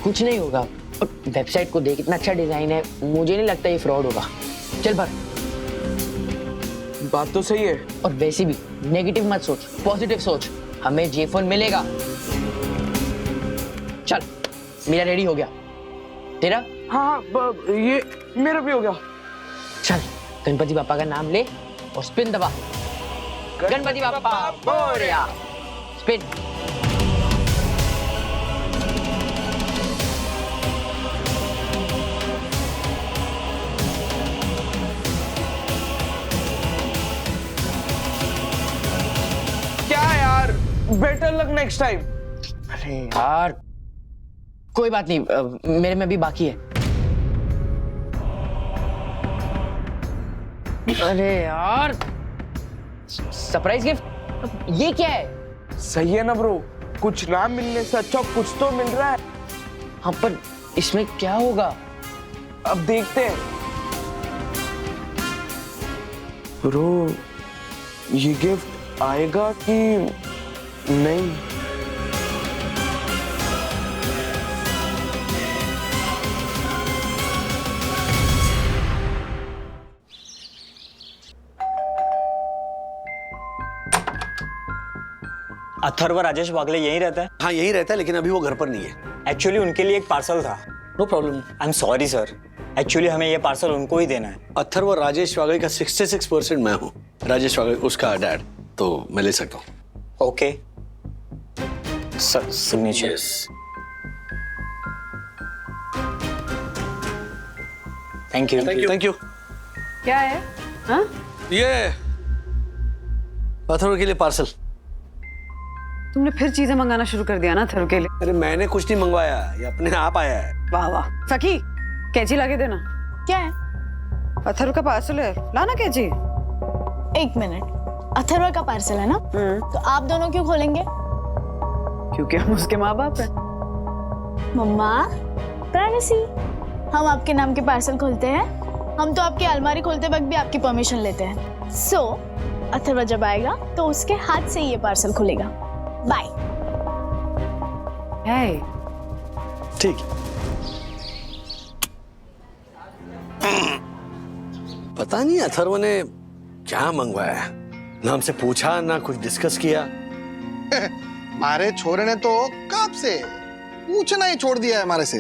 कुछ नहीं होगा। और वेबसाइट को देख, इतना अच्छा डिजाइन है, मुझे नहीं लगता ये फ्रॉड होगा। चल भर। बात तो सही है। और वैसे भी नेगेटिव मत सोच, पॉजिटिव सोच, हमें जेफोन मिलेगा। चल, मेरा रेडी हो गया, तेरा? हाँ, ये मेरा भी हो गया। चल, गणपति बापा का नाम ले और स्पिन दबा। गणपति बापा मोरया, स्पिन। क्या यार, बेटर लक नेक्स्ट टाइम। अरे यार, कोई बात नहीं, मेरे में भी बाकी है। अरे यार, सरप्राइज गिफ्ट, ये क्या है? सही है ना ब्रो, कुछ ना मिलने से अच्छा कुछ तो मिल रहा है। हाँ, पर इसमें क्या होगा? अब देखते हैं। ब्रो, ये गिफ्ट आएगा कि नहीं? अथर्व राजेश वागले यहीं रहता है? हाँ, यहीं रहता है, लेकिन अभी वो घर पर नहीं है। एक्चुअली उनके लिए एक पार्सल था। No problem. I am sorry sir, actually हमें ये पार्सल उनको ही देना है। अथर्व और राजेश वागले का 66% मैं हूँ, राजेश वागले उसका डैड, तो मैं ले सकता हूँ। Okay sir, signature. Thank you thank you. क्या है? हाँ? ये अथर्व के लिए पार्सल। तुमने फिर चीजें मंगाना शुरू कर दिया ना अथर्व के लिए? अरे मैंने कुछ नहीं मंगवाया, ये अपने आप आया है। वाह वाह। सखी कैंची लाके देना। क्या है? अथर्व का पार्सल है, लाना कैंची। एक मिनट, अथर्व का पार्सल है ना? तो आप दोनों क्यों खोलेंगे? क्योंकि हम उसके माँ बाप हैं। मम्मा, प्राइवेसी। हम आपके नाम के पार्सल खोलते हैं, हम तो आपकी अलमारी खोलते वक्त भी आपकी परमिशन लेते हैं। सो अथर्व जब आएगा तो उसके हाथ से ये पार्सल खुलेगा। बाय। ठीक। पता नहीं अथर्व ने क्या मंगवाया है, ना हमसे पूछा ना कुछ डिस्कस किया। हमारे छोरे ने तो कब से पूछना ही छोड़ दिया है हमारे से,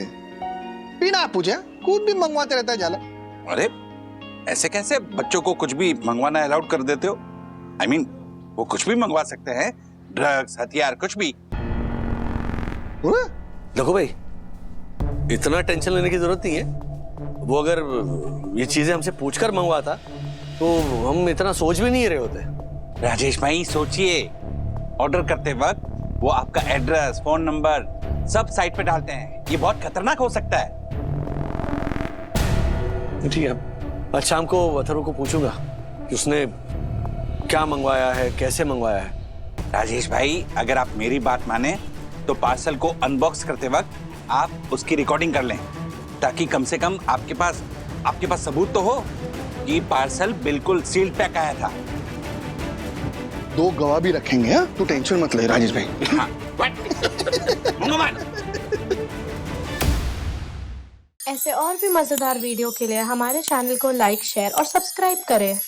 बिना पूछे खुद भी मंगवाते रहता है जाला। अरे ऐसे कैसे बच्चों को कुछ भी मंगवाना अलाउड कर देते हो? I mean, वो कुछ भी मंगवा सकते हैं, ड्रग्स, हथियार, कुछ भी। देखो भाई, इतना टेंशन लेने की जरूरत नहीं है। वो अगर ये चीजें हमसे पूछकर मंगवाता तो हम इतना सोच भी नहीं रहे होते। राजेश भाई सोचिए, ऑर्डर करते वक्त वो आपका एड्रेस, फोन नंबर सब साइट पे डालते हैं, ये बहुत खतरनाक हो सकता है। ठीक है, आज शाम को अथर्व को पूछूंगा कि उसने क्या मंगवाया है, कैसे मंगवाया है। राजेश भाई अगर आप मेरी बात माने तो पार्सल को अनबॉक्स करते वक्त आप उसकी रिकॉर्डिंग कर लें, ताकि कम से कम आपके पास सबूत तो हो कि पार्सल बिल्कुल सील्ड पैक आया था। 2 गवाह भी रखेंगे, हाँ? तू टेंशन मत ले राजेश भाई। हाँ, ऐसे और भी मजेदार वीडियो के लिए हमारे चैनल को लाइक, शेयर और सब्सक्राइब करें।